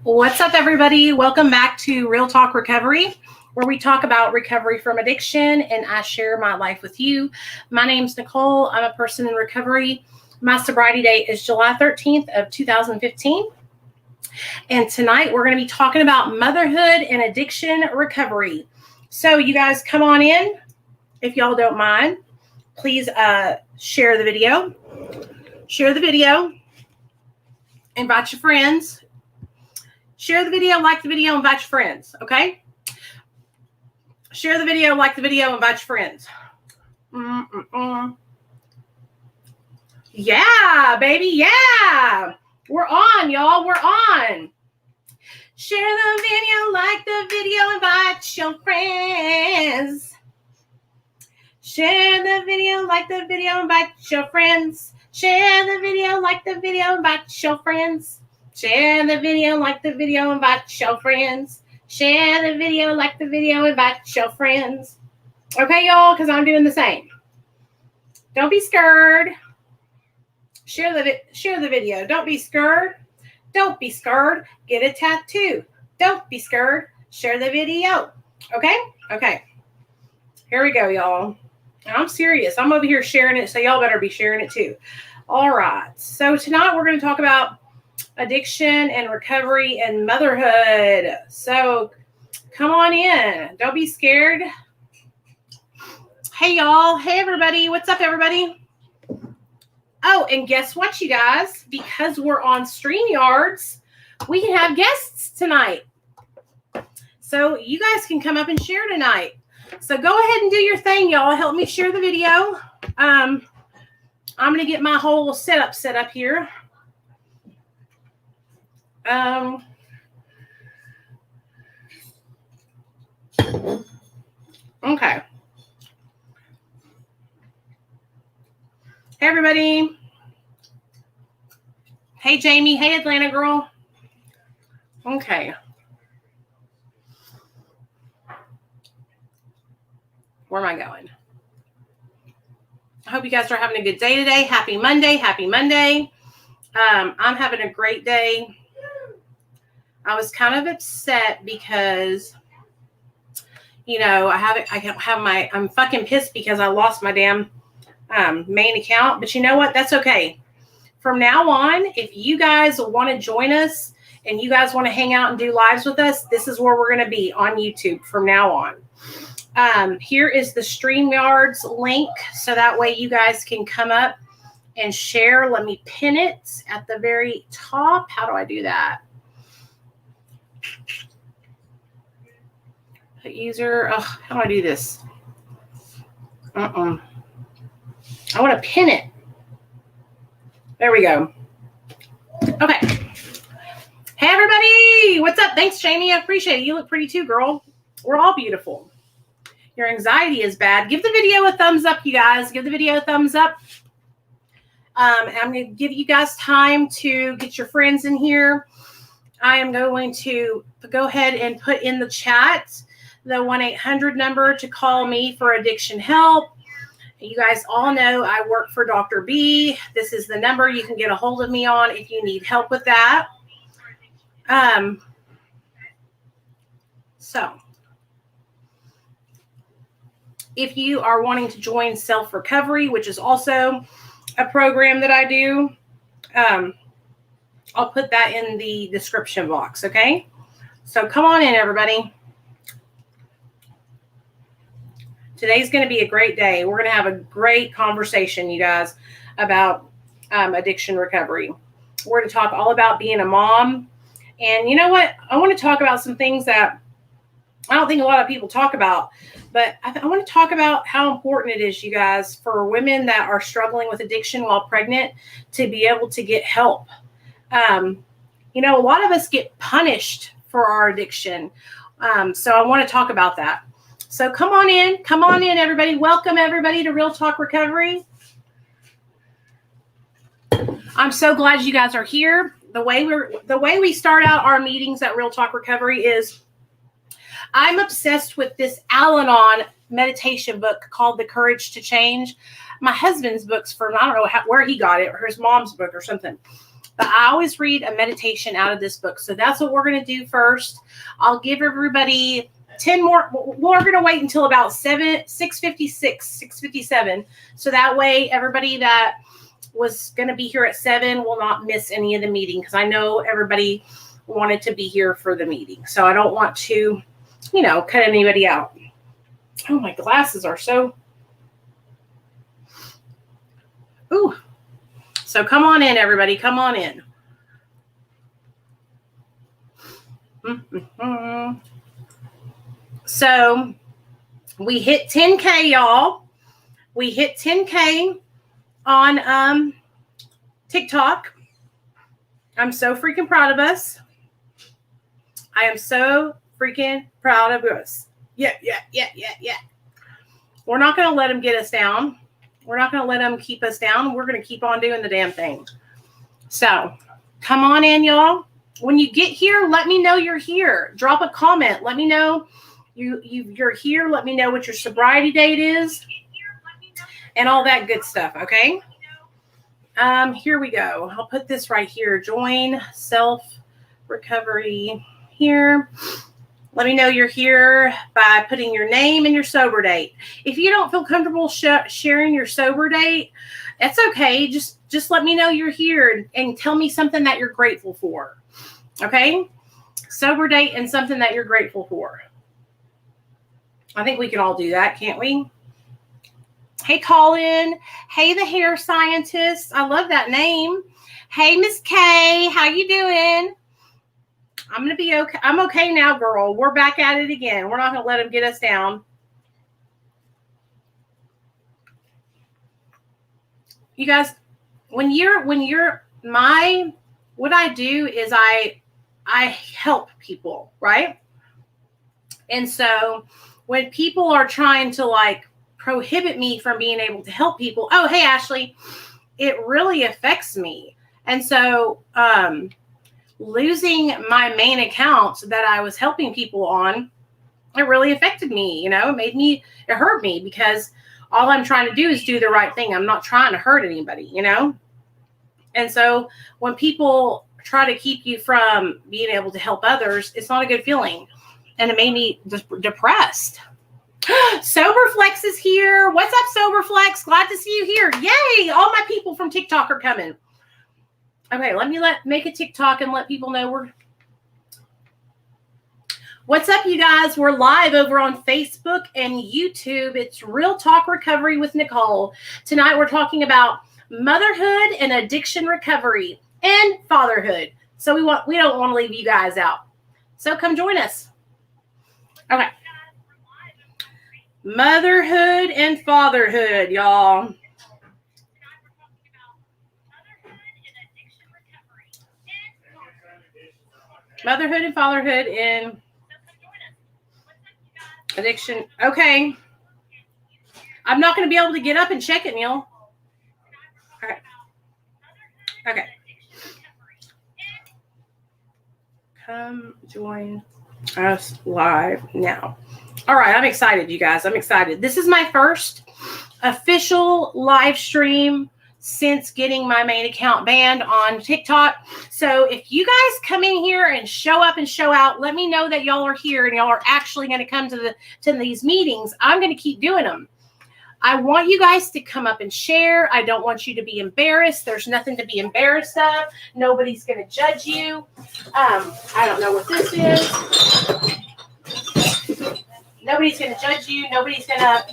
What's up, everybody? Welcome back to Real Talk Recovery, where we talk about recovery from addiction and I share my life with you. My name's Nicole. I'm a person in recovery. My sobriety date is July 13th of 2015. And tonight we're going to be talking about motherhood and addiction recovery. So you guys come on in. If y'all don't mind, please share the video. Share the video. Invite your friends. Share the video, like the video, invite your friends, okay? Share the video, like the video, invite your friends. Yeah, baby, yeah. We're on, y'all, we're on. Share the video, like the video, invite your friends. Share the video, like the video, invite your friends. Share the video, like the video, invite your friends. Share the video, like the video, invite your friends. Share the video, like the video, invite your friends. Okay, y'all, because I'm doing the same. Don't be scared. Share the video. Don't be scared. Don't be scared. Get a tattoo. Don't be scared. Share the video. Okay? Okay. Here we go, y'all. I'm serious. I'm over here sharing it, so y'all better be sharing it too. All right. So tonight we're going to talk about addiction and recovery and motherhood. So come on in. Don't be scared. Hey, y'all. Hey, everybody. What's up, everybody? Oh, and guess what, you guys? Because we're on StreamYards, we can have guests tonight. So you guys can come up and share tonight. So go ahead and do your thing, y'all. Help me share the video. I'm going to get my whole setup set up here. Okay. Hey, everybody. Hey, Jamie. Hey, Atlanta girl. Okay. Where am I going? I hope you guys are having a good day today. Happy Monday. Happy Monday. I'm having a great day. I was kind of upset because, you know, I'm fucking pissed because I lost my damn main account. But you know what? That's okay. From now on, if you guys want to join us and you guys want to hang out and do lives with us, this is where we're going to be on YouTube from now on. Here is the StreamYards link, so that way you guys can come up and share. Let me pin it at the very top. How do I do that? Put user. Oh, how do I do this? I want to pin it. There we go. Okay. Hey, everybody. What's up? Thanks, Jamie. I appreciate it. You look pretty too, girl. We're all beautiful. Your anxiety is bad. Give the video a thumbs up, you guys. Give the video a thumbs up. I'm going to give you guys time to get your friends in here. I am going to go ahead and put in the chat the 1-800 number to call me for addiction help. You guys all know I work for Dr. B. This is the number you can get a hold of me on if you need help with that. So if you are wanting to join self-recovery, which is also a program that I do, I'll put that in the description box, okay? So come on in, everybody. Today's going to be a great day. We're going to have a great conversation, you guys, about addiction recovery. We're going to talk all about being a mom. And you know what? I want to talk about some things that I don't think a lot of people talk about, but I want to talk about how important it is, you guys, for women that are struggling with addiction while pregnant to be able to get help. You know, a lot of us get punished for our addiction. So I want to talk about that. So come on in, everybody. Welcome everybody to Real Talk Recovery. I'm so glad you guys are here. The way we start out our meetings at Real Talk Recovery is I'm obsessed with this Al-Anon meditation book called The Courage to Change. My husband's book's from, I don't know where he got it, or his mom's book or something. But I always read a meditation out of this book. So that's what we're going to do first. I'll give everybody 10 more. We're going to wait until about 6:57. So that way everybody that was going to be here at 7 will not miss any of the meeting, because I know everybody wanted to be here for the meeting. So I don't want to, cut anybody out. Oh, my glasses are so. Ooh. So come on in, everybody. Come on in. Mm-hmm. So we hit 10K, y'all. We hit 10K on TikTok. I'm so freaking proud of us. I am so freaking proud of us. Yeah. We're not going to let them get us down. We're not going to let them keep us down. We're going to keep on doing the damn thing. So come on in, y'all. When you get here, let me know you're here. Drop a comment. Let me know you're here. Let me know what your sobriety date is and all that good stuff, okay? Here we go. I'll put this right here. Join self-recovery here. Let me know you're here by putting your name and your sober date. If you don't feel comfortable sharing your sober date, that's okay. Just let me know you're here and tell me something that you're grateful for. Okay? Sober date and something that you're grateful for. I think we can all do that, can't we? Hey, Colin. Hey, the hair scientist. I love that name. Hey, Miss K. How you doing? I'm going to be okay. I'm okay now, girl. We're back at it again. We're not going to let them get us down. You guys, what I do is I help people, right? And so when people are trying to prohibit me from being able to help people, oh, hey, Ashley, it really affects me. And so, losing my main account that I was helping people on, it really affected me. It hurt me, because all I'm trying to do is do the right thing. I'm not trying to hurt anybody, And so when people try to keep you from being able to help others, it's not a good feeling. And it made me depressed. Soberflex is here. What's up, Soberflex? Glad to see you here. Yay! All my people from TikTok are coming. Okay, let me make a TikTok and let people know What's up, you guys? We're live over on Facebook and YouTube. It's Real Talk Recovery with Nicole. Tonight we're talking about motherhood and addiction recovery and fatherhood. So we don't want to leave you guys out. So come join us. Okay. Motherhood and fatherhood, y'all. Motherhood and fatherhood and addiction. Okay. I'm not going to be able to get up and check it, Neil. Okay. Come join us live now. All right. I'm excited, you guys. I'm excited. This is my first official live stream since getting my main account banned on TikTok. So if you guys come in here and show up and show out, let me know that y'all are here and y'all are actually going to come to these meetings. I'm going to keep doing them. I want you guys to come up and share. I don't want you to be embarrassed. There's nothing to be embarrassed of. Nobody's going to judge you. I don't know what this is. Nobody's going to judge you. Nobody's going to,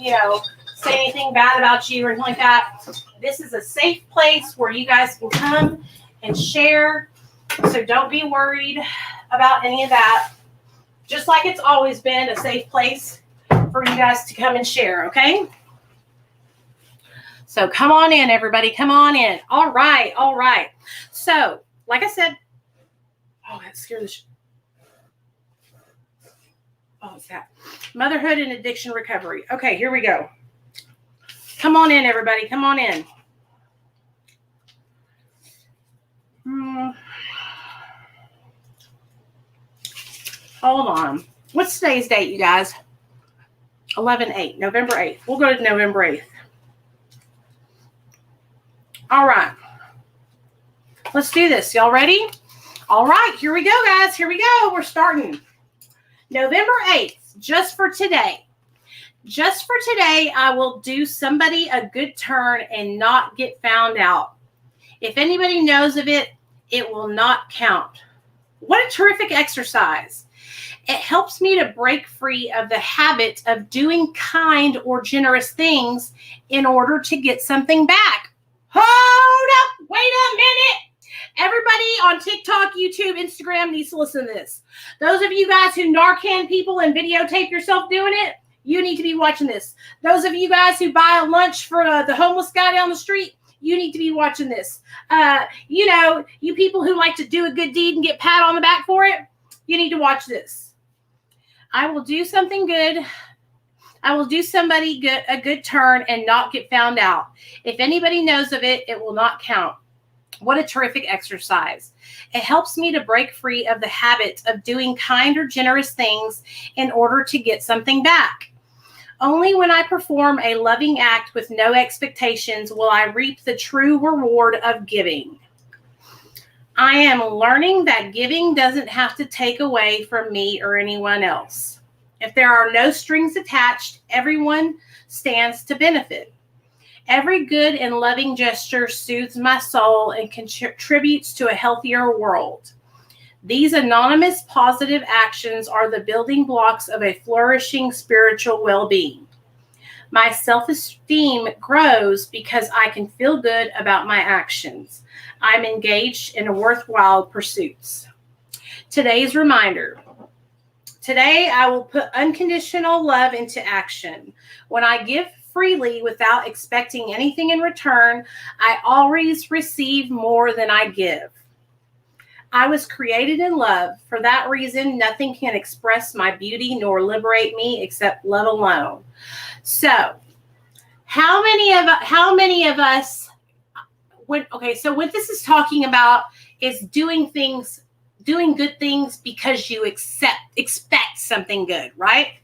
say anything bad about you or anything like that. This is a safe place where you guys can come and share. So don't be worried about any of that. Just like it's always been a safe place for you guys to come and share, okay? So come on in, everybody. Come on in. All right. All right. So, like I said, that scared the shit. What's that? Motherhood and addiction recovery. Okay, here we go. Come on in, everybody. Come on in. Hold on. What's today's date, you guys? 11/8, November 8th. We'll go to November 8th. All right. Let's do this. Y'all ready? All right, here we go, guys. Here we go. We're starting. November 8th, just for today. Just for today, I will do somebody a good turn and not get found out. If anybody knows of it, it will not count. What a terrific exercise. It helps me to break free of the habit of doing kind or generous things in order to get something back. Hold up. Wait a minute. Everybody on TikTok, YouTube, Instagram needs to listen to this. Those of you guys who Narcan people and videotape yourself doing it, you need to be watching this. Those of you guys who buy a lunch for the homeless guy down the street, you need to be watching this. You people who like to do a good deed and get pat on the back for it, you need to watch this. I will do something good. I will do somebody good, a good turn and not get found out. If anybody knows of it, it will not count. What a terrific exercise. It helps me to break free of the habit of doing kind or generous things in order to get something back. Only when I perform a loving act with no expectations will I reap the true reward of giving. I am learning that giving doesn't have to take away from me or anyone else. If there are no strings attached, everyone stands to benefit. Every good and loving gesture soothes my soul and contributes to a healthier world. These anonymous positive actions are the building blocks of a flourishing spiritual well-being. My self-esteem grows because I can feel good about my actions. I'm engaged in worthwhile pursuits. Today's reminder. Today, I will put unconditional love into action. When I give freely without expecting anything in return, I always receive more than I give. I was created in love. For that reason, nothing can express my beauty nor liberate me except love alone. So, how many of us what this is talking about is doing good things because you expect something good, right?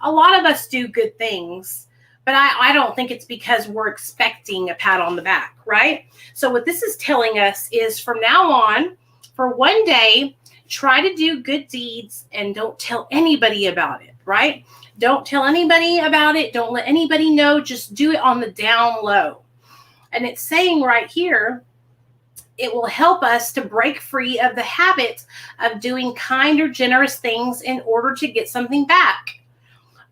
A lot of us do good things, but I don't think it's because we're expecting a pat on the back, right? So what this is telling us is from now on, for one day, try to do good deeds and don't tell anybody about it, right? Don't tell anybody about it. Don't let anybody know. Just do it on the down low. And it's saying right here, it will help us to break free of the habit of doing kind or generous things in order to get something back.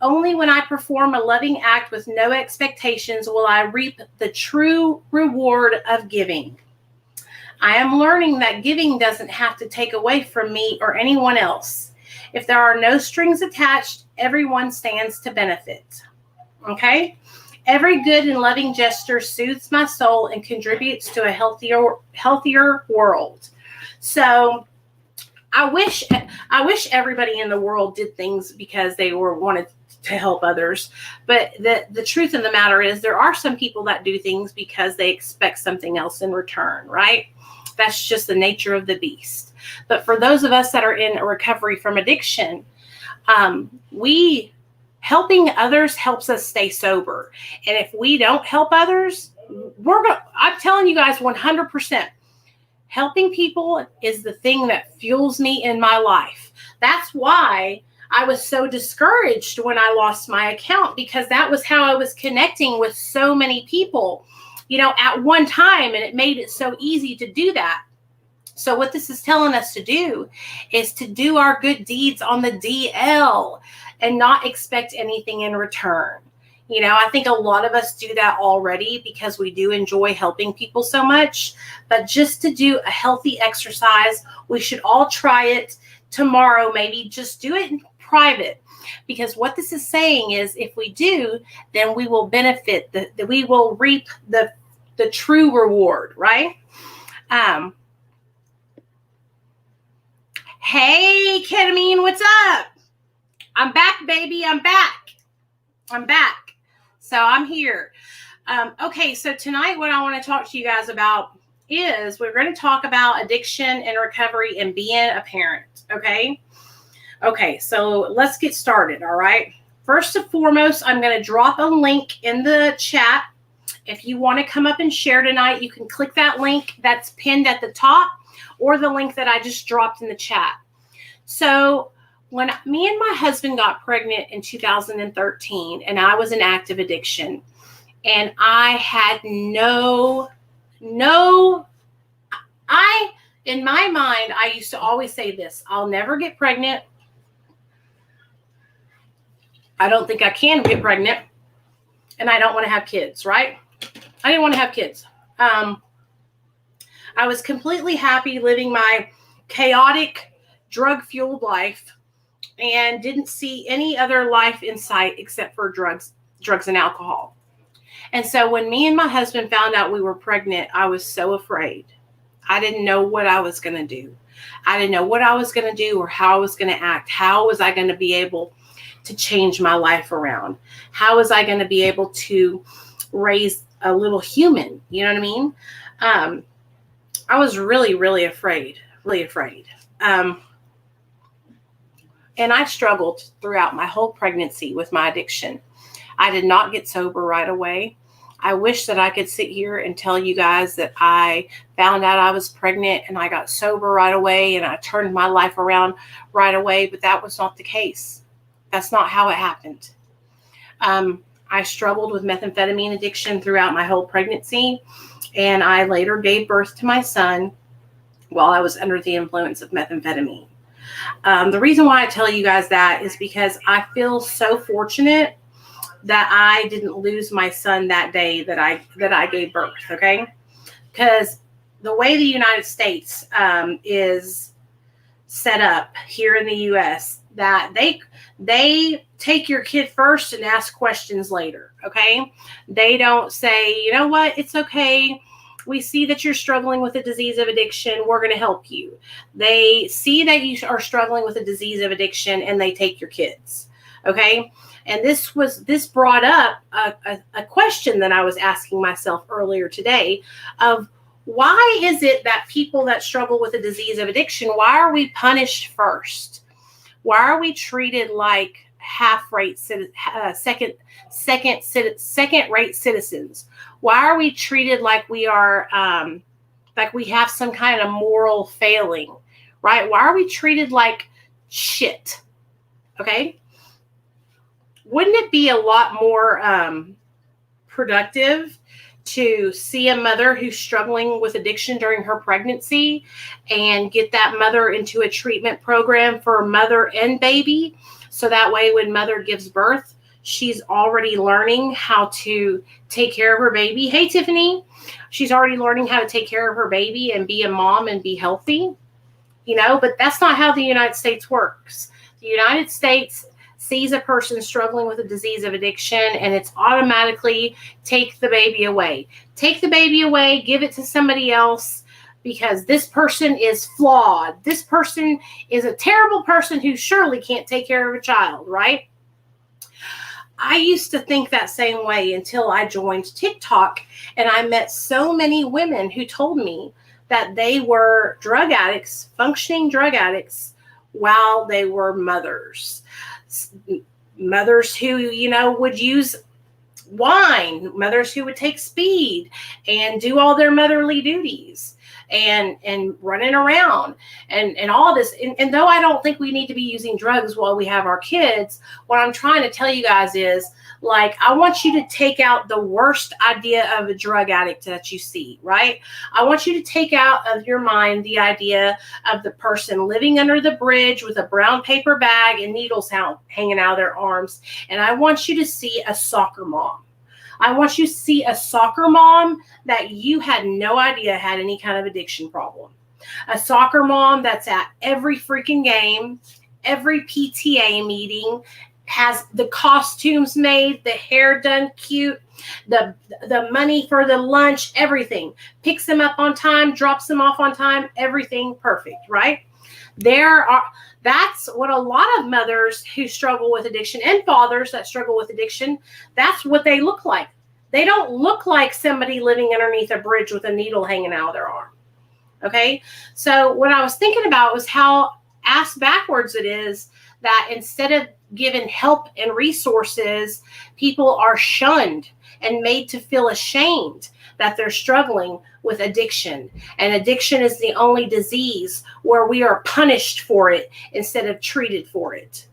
Only when I perform a loving act with no expectations will I reap the true reward of giving. I am learning that giving doesn't have to take away from me or anyone else. If there are no strings attached, everyone stands to benefit. Okay? Every good and loving gesture soothes my soul and contributes to a healthier world. So I wish everybody in the world did things because they wanted to help others. But the truth of the matter is there are some people that do things because they expect something else in return, right? That's just the nature of the beast. But for those of us that are in a recovery from addiction, helping others helps us stay sober. And if we don't help others, I'm telling you guys 100%, helping people is the thing that fuels me in my life. That's why I was so discouraged when I lost my account, because that was how I was connecting with so many people, at one time, and it made it so easy to do that. So what this is telling us to do is to do our good deeds on the DL and not expect anything in return. I think a lot of us do that already because we do enjoy helping people so much. But just to do a healthy exercise, we should all try it tomorrow. Maybe just do it in private. Because what this is saying is if we do, then we will benefit, we will reap the true reward, right? Hey, Ketamine, what's up? I'm back, baby. I'm back. So I'm here. Okay, so tonight what I want to talk to you guys about is we're going to talk about addiction and recovery and being a parent, okay? Okay, so let's get started, all right? First and foremost, I'm going to drop a link in the chat If you want to come up and share tonight, you can click that link that's pinned at the top or the link that I just dropped in the chat. So when me and my husband got pregnant in 2013, and I was in active addiction, and I had in my mind, I used to always say this: I'll never get pregnant. I don't think I can get pregnant, and I don't want to have kids, right? I didn't want to have kids. I was completely happy living my chaotic, drug-fueled life and didn't see any other life in sight except for drugs and alcohol. And so when me and my husband found out we were pregnant, I was so afraid. I didn't know what I was going to do. I didn't know what I was going to do or how I was going to act. How was I going to be able to change my life around? How was I going to be able to raise a little human? You know what I mean? I was really, really afraid, and I struggled throughout my whole pregnancy with my addiction. I did not get sober right away. I wish that I could sit here and tell you guys that I found out I was pregnant and I got sober right away and I turned my life around right away, but that was not the case. That's not how it happened. I struggled with methamphetamine addiction throughout my whole pregnancy, and I later gave birth to my son while I was under the influence of methamphetamine. The reason why I tell you guys that is because I feel so fortunate that I didn't lose my son that day that I gave birth, okay? Because the way the United States is set up here in the U.S., that they take your kid first and ask questions later, okay? They don't say, you know what, it's okay. We see that you're struggling with a disease of addiction. We're going to help you. They see that you are struggling with a disease of addiction and they take your kids, okay? And this brought up a question that I was asking myself earlier today of why is it that people that struggle with a disease of addiction, why are we punished first? Why are we treated like half-rate second-rate citizens? Why are we treated like we are like we have some kind of moral failing, right? Why are we treated like shit? Okay. Wouldn't it be a lot more productive to see a mother who's struggling with addiction during her pregnancy and get that mother into a treatment program for mother and baby? So that way when mother gives birth, she's already learning how to take care of her baby. Hey, Tiffany. She's already learning how to take care of her baby and be a mom and be healthy, you know, but that's not how the United States works. The United States sees a person struggling with a disease of addiction and it's automatically take the baby away. Take the baby away, give it to somebody else because this person is flawed. This person is a terrible person who surely can't take care of a child, right? I used to think that same way until I joined TikTok and I met so many women who told me that they were drug addicts, functioning drug addicts, while they were mothers. Mothers who, you know, would use wine, mothers who would take speed and do all their motherly duties and running around and all this. And though I don't think we need to be using drugs while we have our kids, what I'm trying to tell you guys is, like, I want you to take out the worst idea of a drug addict that you see, right? I want you to take out of your mind the idea of the person living under the bridge with a brown paper bag and needles hanging out of their arms. And I want you to see a soccer mom. I want you to see a soccer mom that you had no idea had any kind of addiction problem. A soccer mom that's at every freaking game, every PTA meeting, has the costumes made, the hair done cute, the money for the lunch, everything. Picks them up on time, drops them off on time, everything perfect, right? That's what a lot of mothers who struggle with addiction and fathers that struggle with addiction, that's what they look like. They don't look like somebody living underneath a bridge with a needle hanging out of their arm. Okay? So what I was thinking about was how ass backwards it is that instead of given help and resources, people are shunned and made to feel ashamed that they're struggling with addiction. And addiction is the only disease where we are punished for it instead of treated for it.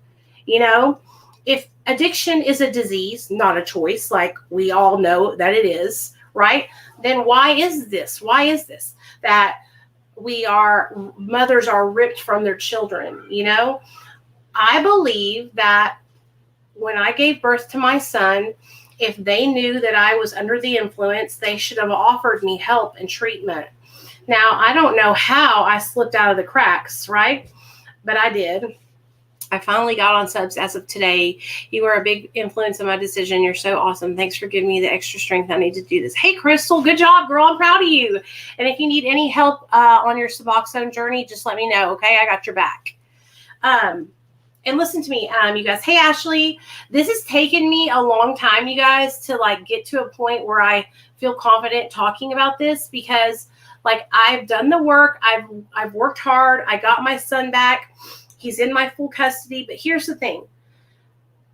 You know, if addiction is a disease, not a choice, like we all know that it is, right? Then why is this? Why is this that mothers are ripped from their children? You know, I believe that when I gave birth to my son, if they knew that I was under the influence, they should have offered me help and treatment. Now, I don't know how I slipped out of the cracks, right? But I did. I finally got on subs as of today. You are a big influence in my decision. You're so awesome. Thanks for giving me the extra strength I need to do this. Hey, Crystal, good job, girl. I'm proud of you. And if you need any help on your Suboxone journey, just let me know, okay? I got your back. And listen to me, you guys. Hey, Ashley, this has taken me a long time, you guys, to like get to a point where I feel confident talking about this, because like I've done the work. I've worked hard. I got my son back. He's in my full custody. But here's the thing.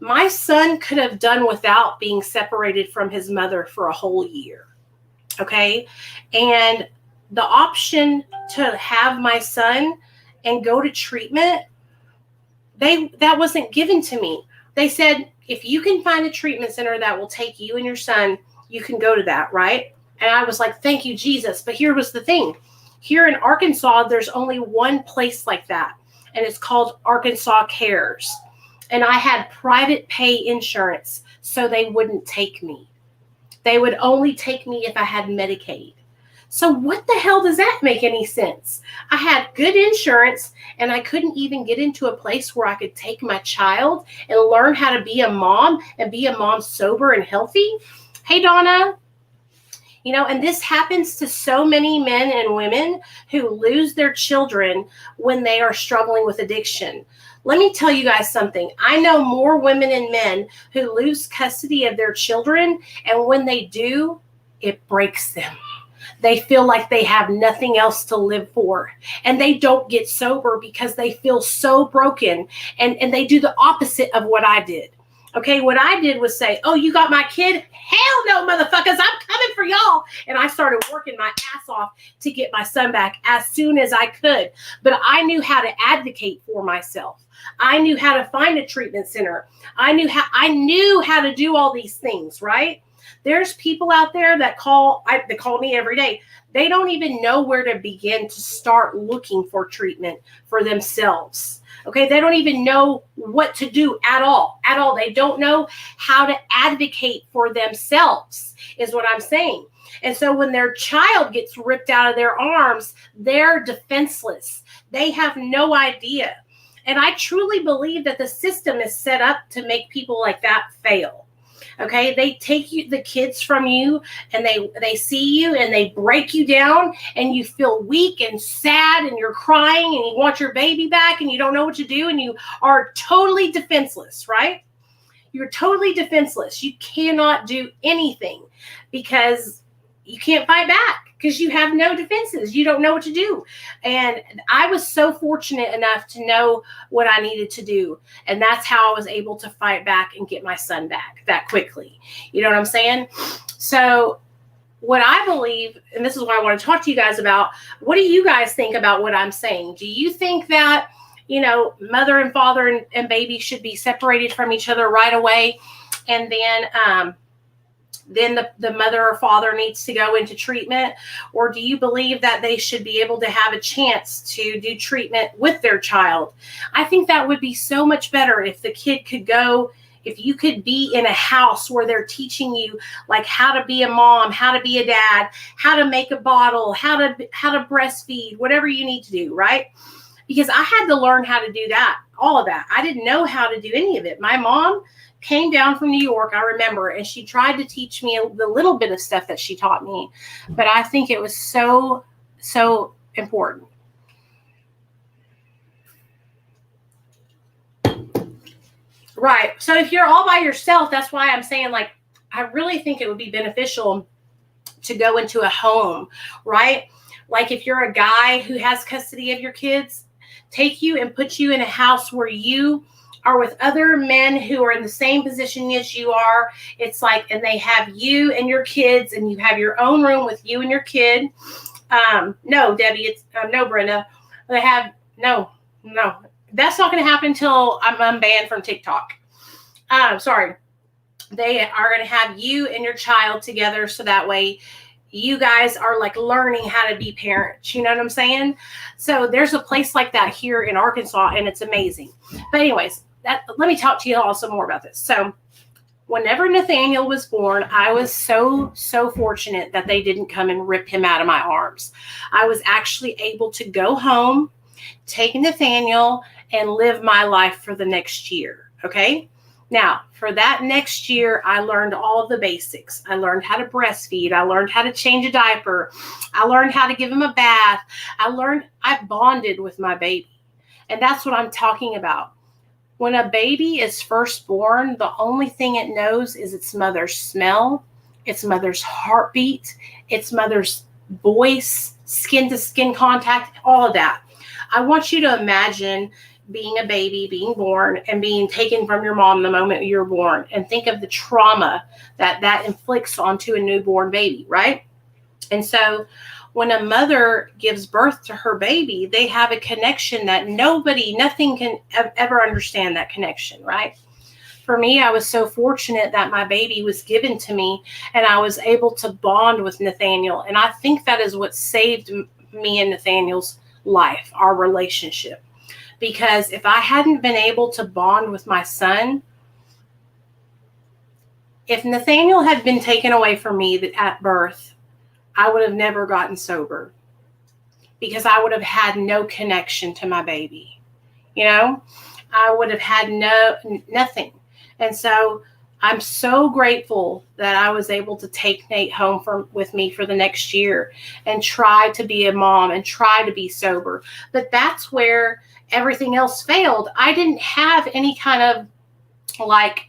My son could have done without being separated from his mother for a whole year. Okay. And the option to have my son and go to treatment, that wasn't given to me. They said, if you can find a treatment center that will take you and your son, you can go to that, right? And I was like, thank you, Jesus. But here was the thing. Here in Arkansas, there's only one place like that, and it's called Arkansas Cares. And I had private pay insurance, so they wouldn't take me. They would only take me if I had Medicaid. So what the hell does that make any sense? I had good insurance, and I couldn't even get into a place where I could take my child and learn how to be a mom and be a mom sober and healthy. Hey, Donna. You know, and this happens to so many men and women who lose their children when they are struggling with addiction. Let me tell you guys something. I know more women and men who lose custody of their children, and when they do, it breaks them. They feel like they have nothing else to live for, and they don't get sober because they feel so broken, and they do the opposite of what I did. Okay, what I did was say, oh, you got my kid? Hell no, motherfuckers, I'm coming for y'all. And I started working my ass off to get my son back as soon as I could. But I knew how to advocate for myself. I knew how to find a treatment center. I knew how to do all these things, right? There's people out there that they call me every day. They don't even know where to begin to start looking for treatment for themselves. Okay, they don't even know what to do at all. They don't know how to advocate for themselves, is what I'm saying. And so when their child gets ripped out of their arms, they're defenseless. They have no idea. And I truly believe that the system is set up to make people like that fail. Okay, they take the kids from you, and they see you and they break you down, and you feel weak and sad, and you're crying, and you want your baby back, and you don't know what to do, and you are totally defenseless, right? You're totally defenseless. You cannot do anything because you can't fight back because you have no defenses. You don't know what to do. And I was so fortunate enough to know what I needed to do. And that's how I was able to fight back and get my son back that quickly. You know what I'm saying? So what I believe, and this is what I want to talk to you guys about, what do you guys think about what I'm saying? Do you think that, you know, mother and father and baby should be separated from each other right away, and then the mother or father needs to go into treatment? Or do you believe that they should be able to have a chance to do treatment with their child? I think that would be so much better if the kid could go, if you could be in a house where they're teaching you like how to be a mom, how to be a dad, how to make a bottle, how to breastfeed, whatever you need to do, right? Because I had to learn how to do that, all of that. I didn't know how to do any of it. My mom came down from New York, I remember, and she tried to teach me the little bit of stuff that she taught me. But I think it was so, so important. Right. So if you're all by yourself, that's why I'm saying, like, I really think it would be beneficial to go into a home, right? Like if you're a guy who has custody of your kids, take you and put you in a house where you are with other men who are in the same position as you are. It's like, and they have you and your kids, and you have your own room with you and your kid. No, Debbie, it's no, Brenda. They have no. That's not going to happen until I'm unbanned from TikTok. Sorry. They are going to have you and your child together, so that way you guys are like learning how to be parents. You know what I'm saying? So there's a place like that here in Arkansas, and it's amazing. But anyways, let me talk to you all some more about this. So whenever Nathaniel was born, I was so fortunate that they didn't come and rip him out of my arms. I was actually able to go home, take Nathaniel, and live my life for the next year. Okay? Now, for that next year, I learned all of the basics. I learned how to breastfeed. I learned how to change a diaper. I learned how to give him a bath. I bonded with my baby. And that's what I'm talking about. When a baby is first born, the only thing it knows is its mother's smell, its mother's heartbeat, its mother's voice, skin-to-skin contact, all of that. I want you to imagine being a baby, being born, and being taken from your mom the moment you're born, and think of the trauma that inflicts onto a newborn baby, right? And so when a mother gives birth to her baby, they have a connection that nothing can ever understand that connection, right? For me, I was so fortunate that my baby was given to me, and I was able to bond with Nathaniel. And I think that is what saved me and Nathaniel's life, our relationship. Because if I hadn't been able to bond with my son, if Nathaniel had been taken away from me at birth, I would have never gotten sober, because I would have had no connection to my baby. You know, I would have had nothing. And so I'm so grateful that I was able to take Nate home with me for the next year and try to be a mom and try to be sober. But that's where everything else failed. I didn't have any kind of like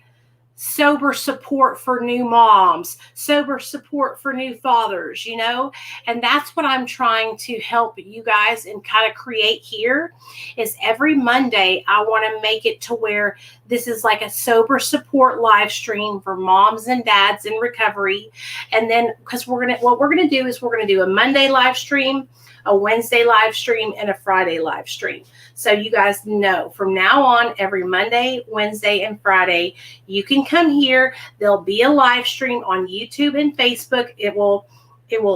sober support for new moms, sober support for new fathers, you know? And that's what I'm trying to help you guys and kind of create here is every Monday, I want to make it to where this is like a sober support live stream for moms and dads in recovery. And then, because what we're going to do is we're going to do a Monday live stream, a Wednesday live stream, and a Friday live stream. So you guys know from now on, every Monday, Wednesday, and Friday, you can come here. There'll be a live stream on YouTube and Facebook. It will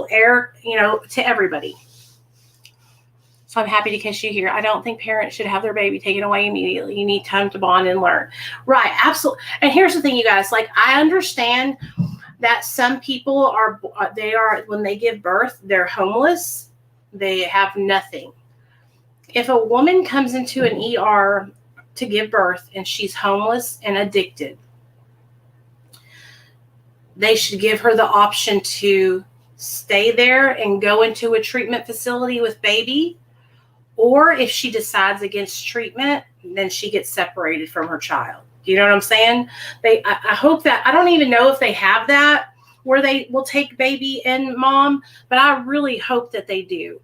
air, to everybody. So I'm happy to kiss you here. I don't think parents should have their baby taken away immediately. You need time to bond and learn. Right, absolutely. And here's the thing, you guys. Like, I understand that some people when they give birth, they're homeless. They have nothing. If a woman comes into an ER to give birth and she's homeless and addicted, they should give her the option to stay there and go into a treatment facility with baby. Or if she decides against treatment, then she gets separated from her child. Do you know what I'm saying? I hope that, I don't even know if they have that where they will take baby and mom, but I really hope that they do.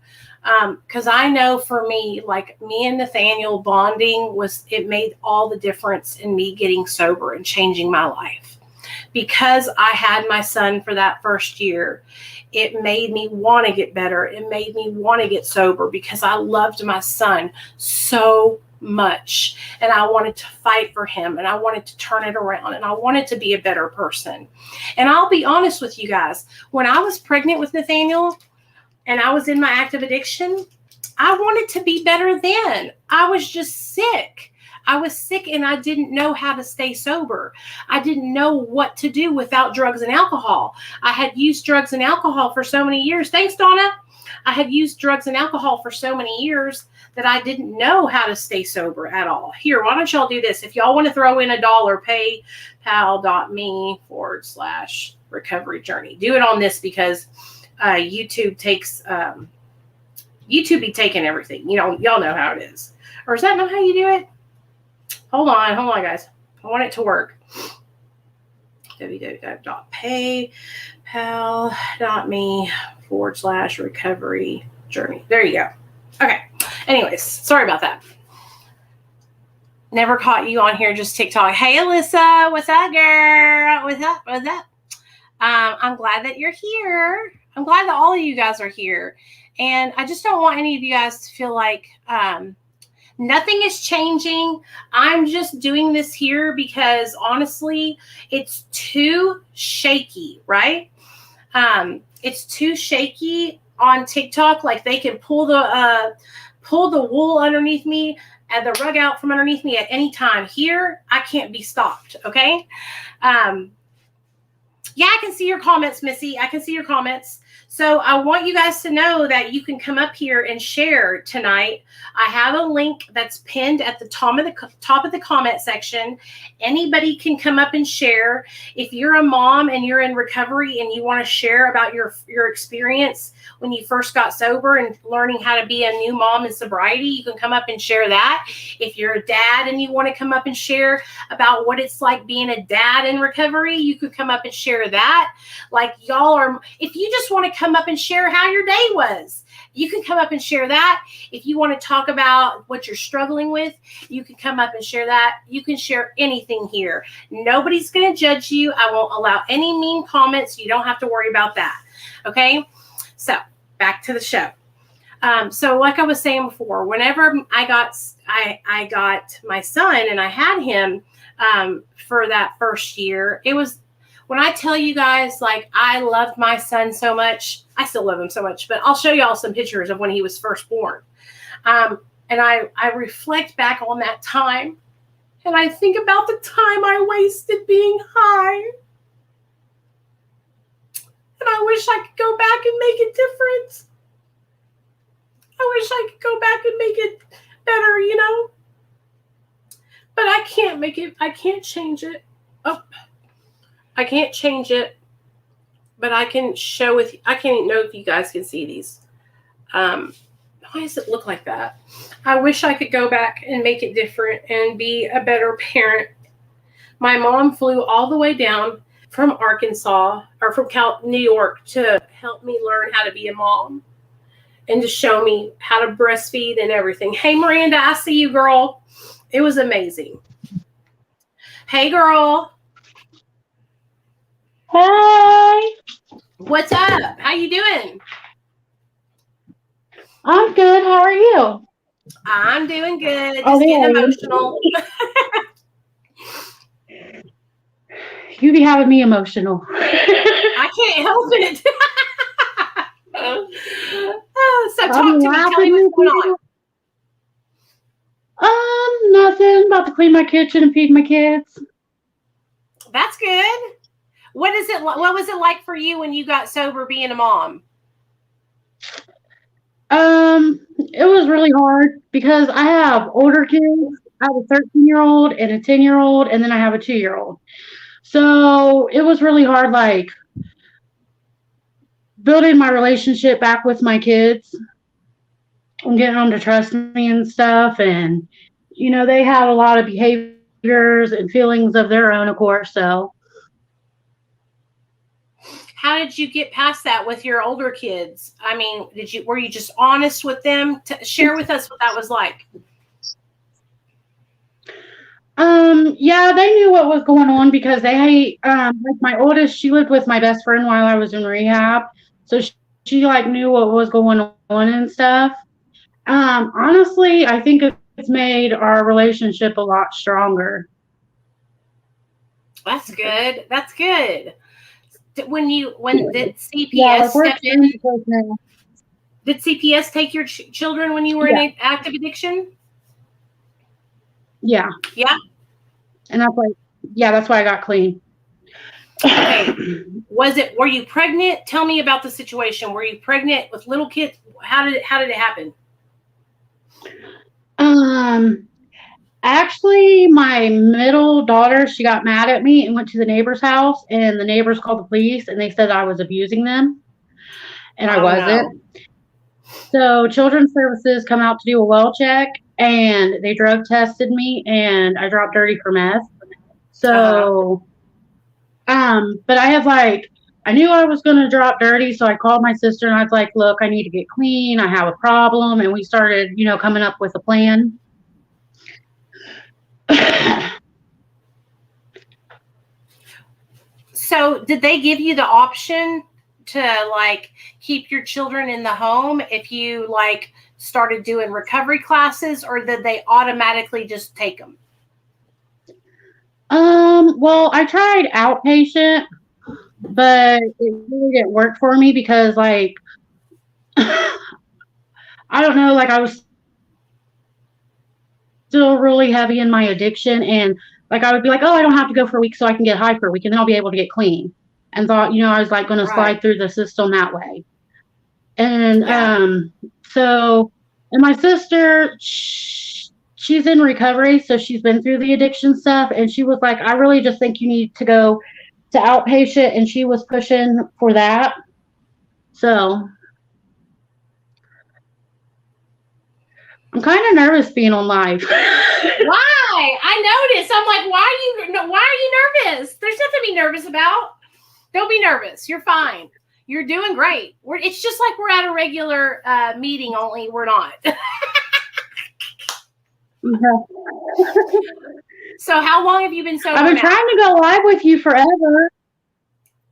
Because I know for me, like me and Nathaniel bonding it made all the difference in me getting sober and changing my life. Because I had my son for that first year, it made me want to get better. It made me want to get sober because I loved my son so much. And I wanted to fight for him, and I wanted to turn it around, and I wanted to be a better person. And I'll be honest with you guys, when I was pregnant with Nathaniel and I was in my active addiction, I wanted to be better then. I was just sick. I was sick and I didn't know how to stay sober. I didn't know what to do without drugs and alcohol. I had used drugs and alcohol for so many years. Thanks, Donna. I had used drugs and alcohol for so many years that I didn't know how to stay sober at all. Here, why don't y'all do this? If y'all want to throw in $1, paypal.me/recovery journey. Do it on this because YouTube be taking everything. Y'all know how it is. Or is that not how you do it? Hold on, guys. I want it to work. www.paypal.me/recovery journey. There you go. Okay. Anyways, sorry about that. Never caught you on here, just TikTok. Hey, Alyssa, what's up, girl? What's up? What's up? I'm glad that you're here. I'm glad that all of you guys are here. And I just don't want any of you guys to feel like nothing is changing. I'm just doing this here because honestly, it's too shaky, right? It's too shaky on TikTok. Like they can pull the wool underneath me and the rug out from underneath me at any time. Here, I can't be stopped. Okay. Yeah, I can see your comments, Missy. I can see your comments. So I want you guys to know that you can come up here and share tonight. I have a link that's pinned at the top of the comment section. Anybody can come up and share. If you're a mom and you're in recovery and you want to share about your experience when you first got sober and learning how to be a new mom in sobriety, you can come up and share that. If you're a dad and you want to come up and share about what it's like being a dad in recovery, you could come up and share that. Like y'all are, if you just want to come up and share how your day was, you can come up and share that. If you want to talk about what you're struggling with, you can come up and share that. You can share anything here. Nobody's going to judge you. I won't allow any mean comments. You don't have to worry about that. Okay. So back to the show. So like I was saying before, whenever I got my son and I had him for that first year, it was, when I tell you guys, like, I loved my son so much, I still love him so much, but I'll show y'all some pictures of when he was first born. And I reflect back on that time, and I think about the time I wasted being high. And I wish I could go back and make it different. I wish I could go back and make it better, you know? But I can't make it. I can't change it. Oh, I can't change it. But I can show with, I can't even know if you guys can see these. Why does it look like that? I wish I could go back and make it different and be a better parent. My mom flew all the way down from Arkansas or from New York to help me learn how to be a mom and to show me how to breastfeed and everything. Hey, Miranda, I see you, girl. It was amazing. Hey, girl. Hey. What's up? How you doing? I'm good. How are you? I'm doing good. Just getting emotional. You be having me emotional. I can't help it. So talk to me. Tell me what's going on. Nothing. About to clean my kitchen and feed my kids. That's good. What was it like for you when you got sober being a mom? It was really hard because I have older kids. I have a 13-year-old and a 10-year-old, and then I have a 2-year-old. So it was really hard, like building my relationship back with my kids and getting them to trust me and stuff. And, you know, they have a lot of behaviors and feelings of their own, of course. So how did you get past that with your older kids? I mean, were you just honest with them? Share with us what that was like. Yeah, they knew what was going on because they, like my oldest, she lived with my best friend while I was in rehab. So she like knew what was going on and stuff. Honestly, I think it's made our relationship a lot stronger. That's good. That's good. When did CPS step in? Did CPS take your children when you were in active addiction? Yeah. Yeah. And that's why I got clean. Okay. Were you pregnant? Tell me about the situation. Were you pregnant with little kids? How did it happen? Actually, my middle daughter, she got mad at me and went to the neighbor's house, and the neighbors called the police, and they said I was abusing them, and I wasn't. No. So Children's Services come out to do a well check, and they drug tested me, and I dropped dirty for meth. So, but I knew I was going to drop dirty, so I called my sister, and I was like, look, I need to get clean. I have a problem, and we started, coming up with a plan. So did they give you the option to like keep your children in the home if you like started doing recovery classes, or did they automatically just take them? Well, I tried outpatient, but it really didn't work for me because like I don't know, like I was still really heavy in my addiction, and like I would be like, oh, I don't have to go for a week so I can get high for a week and then I'll be able to get clean. And thought, I was like going to slide through the system that way. And so, and my sister, she's in recovery, so she's been through the addiction stuff, and she was like, I really just think you need to go to outpatient, and she was pushing for that. So I'm kind of nervous being on live. Why? I noticed. I'm like, why are you nervous? There's nothing to be nervous about. Don't be nervous. You're fine. You're doing great. It's just like we're at a regular meeting, only we're not. So how long have you been sober? I've been trying to go live with you forever.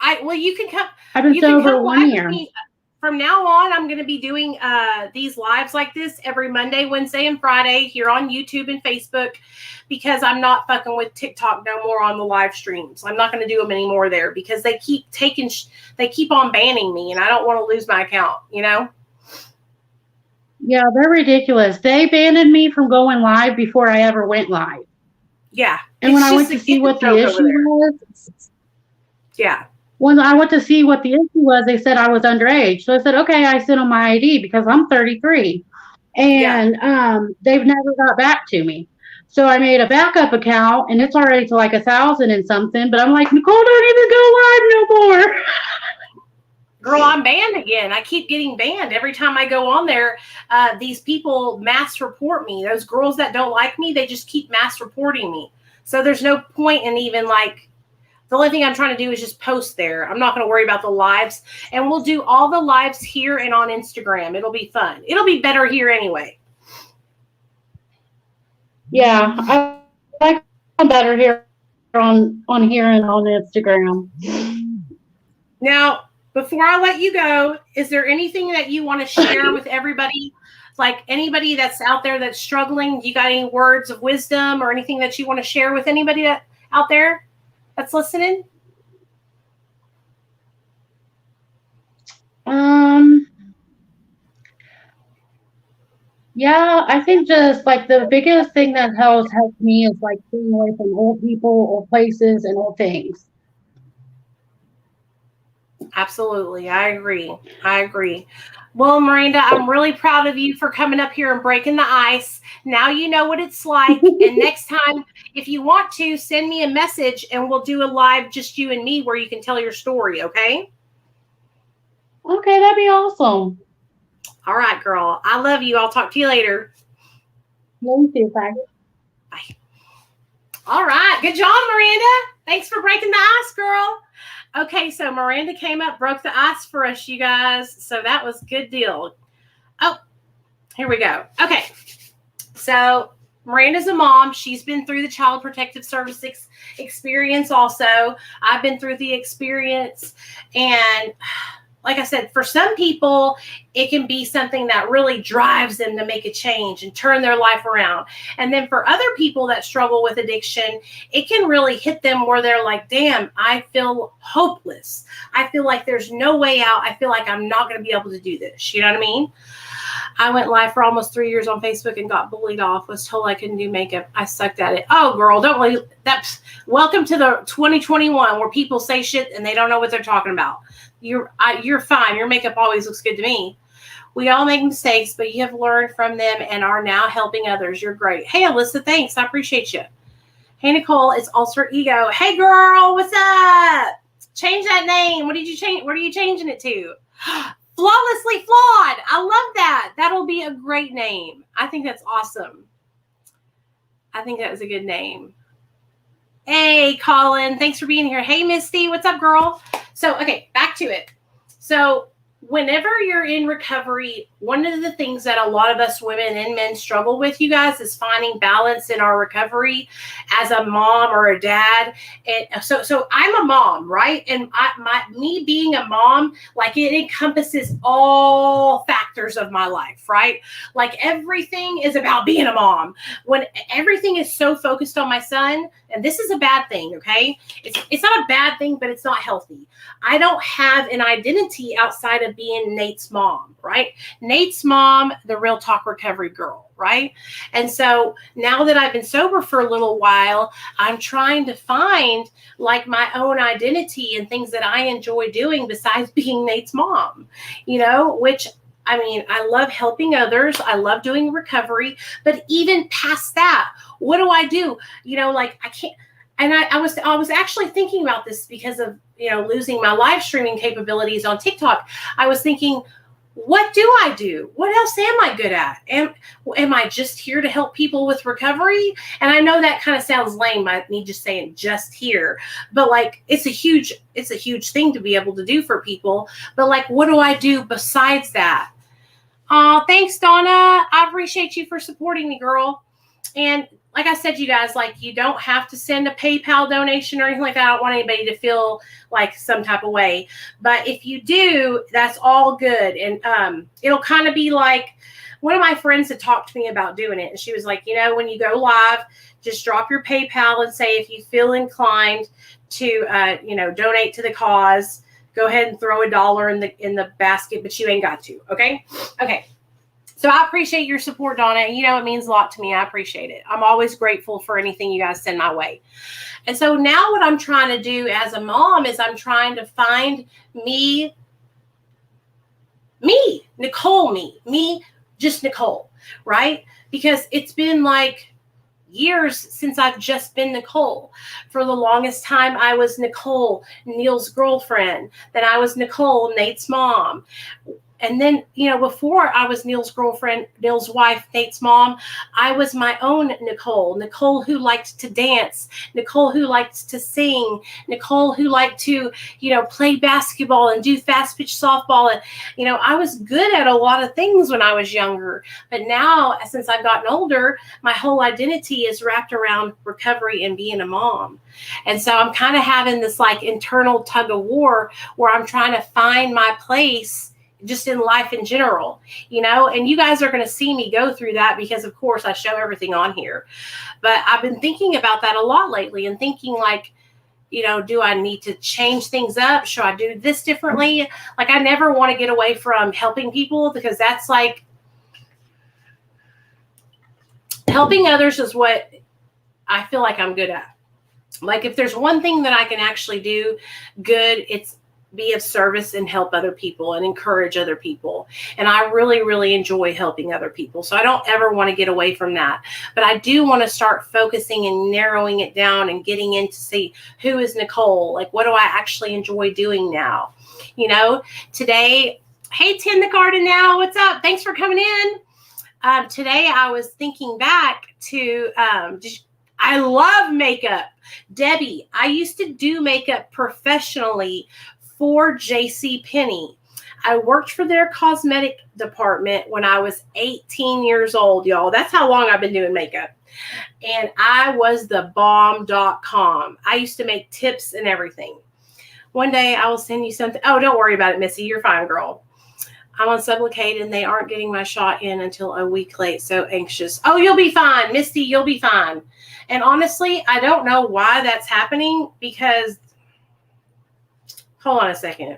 You can come. I've been sober 1 year. From now on, I'm going to be doing these lives like this every Monday, Wednesday, and Friday here on YouTube and Facebook, because I'm not fucking with TikTok no more on the live streams. I'm not going to do them anymore there because they keep on banning me, and I don't want to lose my account, Yeah, they're ridiculous. They banned me from going live before I ever went live. Yeah. And when I went to see what the issue was, when I went to see what the issue was, they said I was underage. So I said, okay, I sent them my ID because I'm 33. And they've never got back to me. So I made a backup account, and it's already to like 1,000 and something. But I'm like, Nicole, don't even go live no more. Girl, I'm banned again. I keep getting banned. Every time I go on there, these people mass report me. Those girls that don't like me, they just keep mass reporting me. So there's no point in even like, the only thing I'm trying to do is just post there. I'm not going to worry about the lives. And we'll do all the lives here and on Instagram. It'll be fun. It'll be better here anyway. Yeah, I like better here on here and on Instagram. Now, before I let you go, is there anything that you want to share with everybody? Like anybody that's out there that's struggling? You got any words of wisdom or anything that you want to share with anybody that out there that's listening? Yeah, I think just like the biggest thing that helped me is like staying away from old people or places and old things. Absolutely. I agree. Well, Miranda, I'm really proud of you for coming up here and breaking the ice. Now you know what it's like. And next time, if you want to, send me a message and we'll do a live, just you and me, where you can tell your story, okay? Okay, that'd be awesome. All right, girl. I love you. I'll talk to you later. Thank you. Bye. Bye. All right. Good job, Miranda. Thanks for breaking the ice, girl. Okay, so Miranda came up, broke the ice for us, you guys. So that was a good deal. Oh, here we go. Okay, so Miranda's a mom. She's been through the Child Protective Service experience also. I've been through the experience. And like I said, for some people, it can be something that really drives them to make a change and turn their life around. And then for other people that struggle with addiction, it can really hit them where they're like, damn, I feel hopeless. I feel like there's no way out. I feel like I'm not going to be able to do this. You know what I mean? I went live for almost 3 years on Facebook and got bullied off, was told I couldn't do makeup. I sucked at it. Oh, girl, don't worry. Welcome to the 2021 where people say shit and they don't know what they're talking about. You're fine. Your makeup always looks good to me. We all make mistakes, but you have learned from them and are now helping others. You're great. Hey, Alyssa, thanks. I appreciate you. Hey, Nicole, it's Alter Ego. Hey, girl, what's up? Change that name. What did you change? What are you changing it to? Flawlessly Flawed. I love that. That'll be a great name. I think that's awesome. I think that was a good name. Hey, Colin. Thanks for being here. Hey, Misty. What's up, girl? So, okay, back to it. So, whenever you're in recovery, one of the things that a lot of us women and men struggle with, you guys, is finding balance in our recovery as a mom or a dad. And so I'm a mom, right? And me being a mom, like, it encompasses all factors of my life, right? Like, everything is about being a mom. When everything is so focused on my son, and this is a bad thing, okay? It's not a bad thing, but it's not healthy. I don't have an identity outside of being Nate's mom, right? Nate's mom, the Real Talk Recovery girl, right? And so now that I've been sober for a little while, I'm trying to find like my own identity and things that I enjoy doing besides being Nate's mom, which, I mean, I love helping others. I love doing recovery, but even past that, what do I do? Like, I can't. And I was actually thinking about this because of, losing my live streaming capabilities on TikTok. I was thinking, what do I do? What else am I good at? Am I just here to help people with recovery? And I know that kind of sounds lame by me just saying just here, but like, it's a huge thing to be able to do for people. But like, what do I do besides that? Thanks, Donna. I appreciate you for supporting me, girl. And like I said, you guys, like, you don't have to send a PayPal donation or anything like that. I don't want anybody to feel like some type of way. But if you do, that's all good. And it'll kind of be like, one of my friends had talked to me about doing it. And she was like, when you go live, just drop your PayPal and say, if you feel inclined to, donate to the cause, go ahead and throw $1 in the basket, but you ain't got to. Okay. So I appreciate your support, Donna. It means a lot to me. I appreciate it. I'm always grateful for anything you guys send my way. And so now what I'm trying to do as a mom is I'm trying to find me, Nicole, me, just Nicole, right? Because it's been like years since I've just been Nicole. For the longest time, I was Nicole, Neil's girlfriend. Then I was Nicole, Nate's mom. And then, before I was Neil's girlfriend, Neil's wife, Nate's mom, I was my own Nicole who liked to dance, Nicole who liked to sing, Nicole who liked to, play basketball and do fast pitch softball. And, I was good at a lot of things when I was younger. But now, since I've gotten older, my whole identity is wrapped around recovery and being a mom. And so I'm kind of having this like internal tug of war where I'm trying to find my place just in life in general, and you guys are going to see me go through that because, of course, I show everything on here. But I've been thinking about that a lot lately and thinking like, do I need to change things up? Should I do this differently? Like, I never want to get away from helping people because that's like, helping others is what I feel like I'm good at. Like, if there's one thing that I can actually do good, it's be of service and help other people and encourage other people. And I really, really enjoy helping other people. So I don't ever want to get away from that. But I do want to start focusing and narrowing it down and getting in to see who is Nicole? Like, what do I actually enjoy doing now? Today, hey, Tin the Garden now. What's up? Thanks for coming in. Today, I was thinking back to, I love makeup. Debbie, I used to do makeup professionally for JCPenney. I worked for their cosmetic department when I was 18 years old, y'all. That's how long I've been doing makeup. And I was the bomb.com. I used to make tips and everything. One day I will send you something. Oh, don't worry about it, Missy. You're fine, girl. I'm on Sublocade and they aren't getting my shot in until a week late. So anxious. Oh, you'll be fine, Misty. You'll be fine. And honestly, I don't know why that's happening because, hold on a second.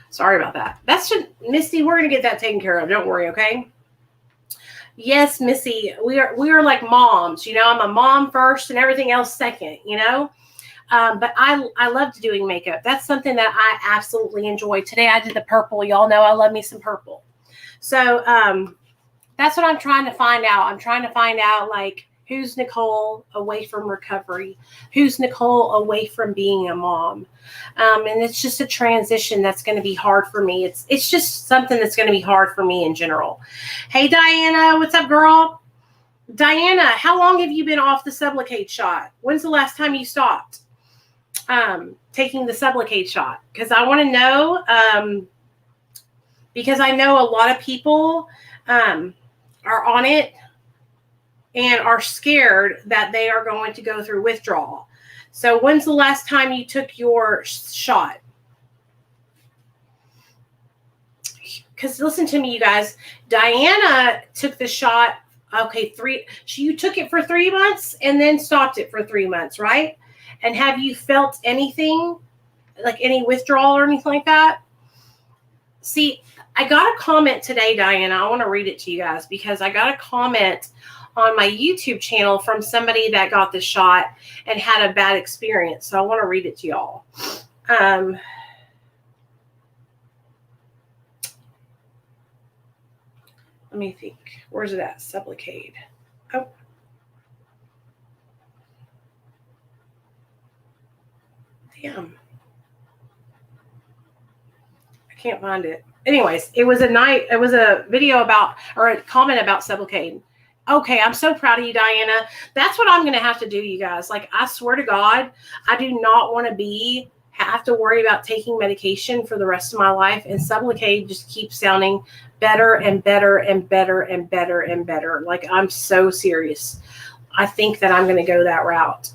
Sorry about that. That's just, Misty, we're going to get that taken care of. Don't worry, okay? Yes, Missy, we are like moms. I'm a mom first and everything else second, But I loved doing makeup. That's something that I absolutely enjoy. Today I did the purple. Y'all know I love me some purple. So that's what I'm trying to find out. I'm trying to find out, like, Who's Nicole away from recovery? Who's Nicole away from being a mom? And it's just a transition that's going to be hard for me. It's just something that's going to be hard for me in general. Hey, Diana, what's up, girl? Diana, how long have you been off the Sublocade shot? When's the last time you stopped taking the Sublocade shot? Because I want to know, because I know a lot of people are on it and are scared that they are going to go through withdrawal. So when's the last time you took your shot? Because listen to me, you guys. Diana took the shot, okay, you took it for 3 months and then stopped it for 3 months, right? And have you felt anything, like any withdrawal or anything like that? See, I got a comment today, Diana. I want to read it to you guys because I got a comment on my YouTube channel from somebody that got the shot and had a bad experience. So I want to read it to y'all. Let me think. Where's it at? Sublocade. Oh. Damn. I can't find it. Anyways, it was a video about, or a comment about Sublocade. Okay, I'm so proud of you, Diana. That's what I'm going to have to do, you guys. Like, I swear to God, I do not want to have to worry about taking medication for the rest of my life. And Sublocade just keeps sounding better and better and better and better and better. Like, I'm so serious. I think that I'm going to go that route.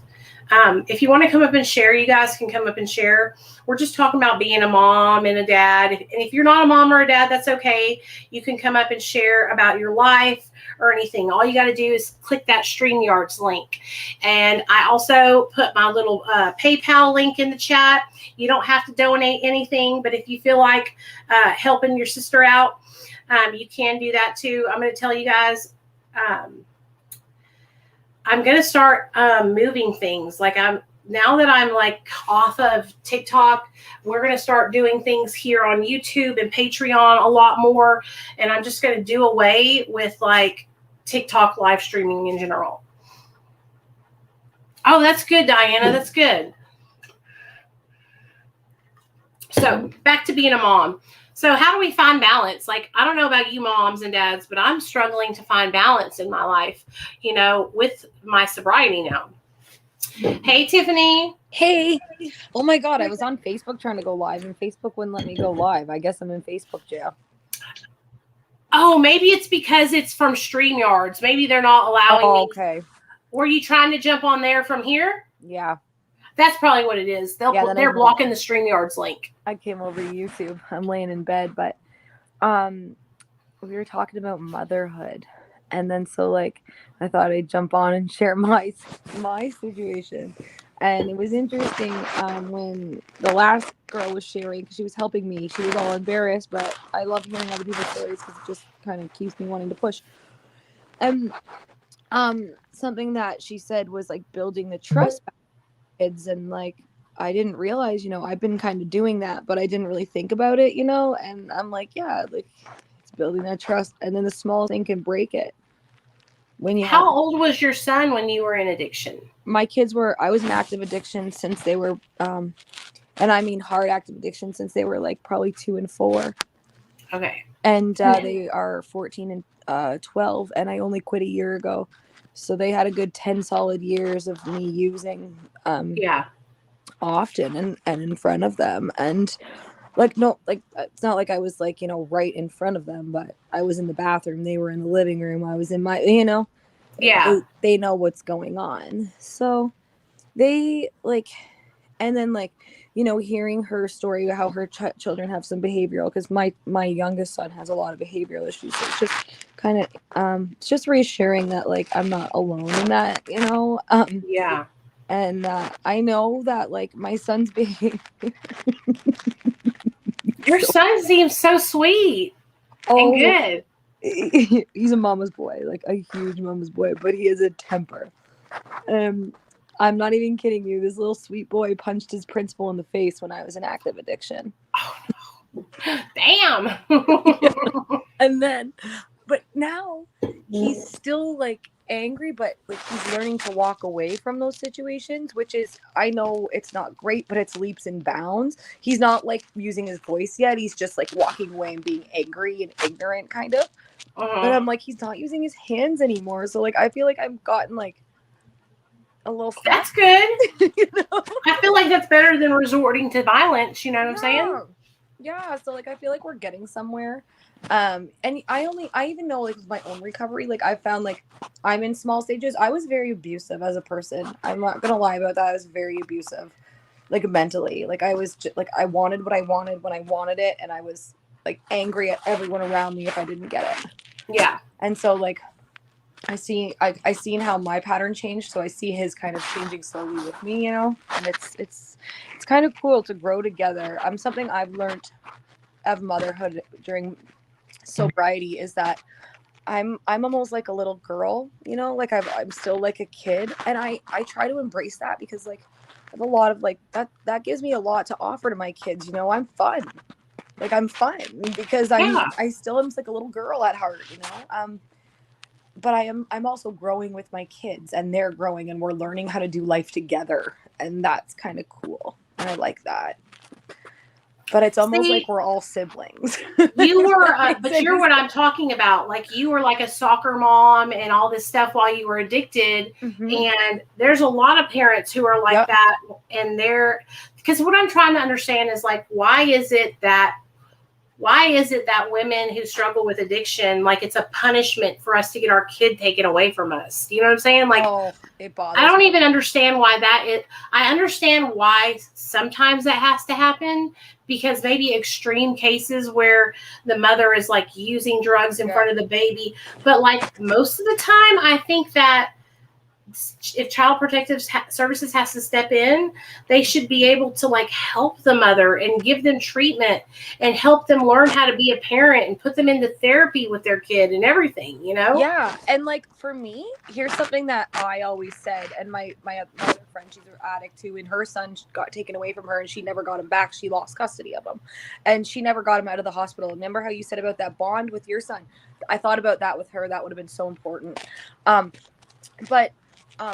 If you want to come up and share, you guys can come up and share. We're just talking about being a mom and a dad. And if you're not a mom or a dad, that's okay. You can come up and share about your life or anything. All you got to do is click that StreamYards link. And I also put my little PayPal link in the chat. You don't have to donate anything, but if you feel like helping your sister out, you can do that too. I'm going to tell you guys, I'm going to start moving things. Like, now that I'm like off of TikTok, we're going to start doing things here on YouTube and Patreon a lot more. And I'm just going to do away with like TikTok live streaming in general. Oh, that's good, Diana. That's good. So back to being a mom. So how do we find balance? Like, I don't know about you moms and dads, but I'm struggling to find balance in my life, with my sobriety now. Hey, Tiffany. Hey. Oh my God. I was on Facebook trying to go live and Facebook wouldn't let me go live. I guess I'm in Facebook jail. Oh, maybe it's because it's from StreamYards. Maybe they're not allowing me. Okay. Were you trying to jump on there from here? Yeah. That's probably what it is. They're blocking the StreamYards link. I came over to YouTube. I'm laying in bed, but we were talking about motherhood. And then so like I thought I'd jump on and share my situation. And it was interesting when the last girl was sharing, because she was helping me. She was all embarrassed, but I love hearing other people's stories because it just kind of keeps me wanting to push. And something that she said was like building the trust back with kids, and like I didn't realize, I've been kind of doing that, but I didn't really think about it, and I'm like, yeah, like it's building that trust, and then the smallest thing can break it. How old was your son when you were in addiction? My kids I was in active addiction since they were, and I mean hard active addiction since they were like probably 2 and 4. Okay. And they are 14 and 12, and I only quit a year ago. So they had a good 10 solid years of me using often and in front of them. And like, no, like, it's not like I was like, right in front of them, but I was in the bathroom. They were in the living room. I was in my, they know what's going on. So they like, and then like, hearing her story, how her children have some behavioral, because my youngest son has a lot of behavioral issues. So it's just kind of, it's just reassuring that like, I'm not alone in that, Yeah. And I know that like my son's behavior. Your son seems so sweet and good. He's a mama's boy, like a huge mama's boy, but he has a temper. I'm not even kidding you. This little sweet boy punched his principal in the face when I was in active addiction. Oh, no. Damn. And then, but now he's still like angry, but like he's learning to walk away from those situations, which is, I know it's not great, but it's leaps and bounds. He's not like using his voice yet. He's just like walking away and being angry and ignorant kind of. But I'm like, he's not using his hands anymore. So like, I feel like I've gotten like a little step. That's good. You know? I feel like that's better than resorting to violence. You know what I'm saying? Yeah. So like, I feel like we're getting somewhere. And I even know like with my own recovery, like I found like I'm in small stages. I was very abusive as a person. I'm not gonna lie about that. I was very abusive, like mentally. Like I was like I wanted what I wanted when I wanted it, and I was like angry at everyone around me if I didn't get it. Yeah. And so like I seen how my pattern changed, so I see his kind of changing slowly with me, you know. And it's kind of cool to grow together. Something I've learned of motherhood during sobriety is that I'm almost like a little girl, you know, like I'm still like a kid, and I try to embrace that because like I have a lot of like that gives me a lot to offer to my kids, you know. I'm fun because I still am like a little girl at heart, you know. But I'm also growing with my kids, and they're growing, and we're learning how to do life together, and that's kind of cool, and I like that. But it's almost like we're all siblings. You were, but you're what I'm talking about. Like you were like a soccer mom and all this stuff while you were addicted. And there's a lot of parents who are like that. And because what I'm trying to understand is like, why is it that women who struggle with addiction, like it's a punishment for us to get our kid taken away from us? You know what I'm saying? Like, it bothers I don't me. even understand why that is. I understand why sometimes that has to happen, because maybe extreme cases where the mother is like using drugs in front of the baby. But like most of the time, I think that if Child Protective Services has to step in, they should be able to like help the mother and give them treatment and help them learn how to be a parent and put them into therapy with their kid and everything, you know? Yeah. And like for me, here's something that I always said, and my other friend, she's an addict too, and her son got taken away from her and she never got him back. She lost custody of him and she never got him out of the hospital. Remember how you said about that bond with your son? I thought about that with her. That would have been so important. But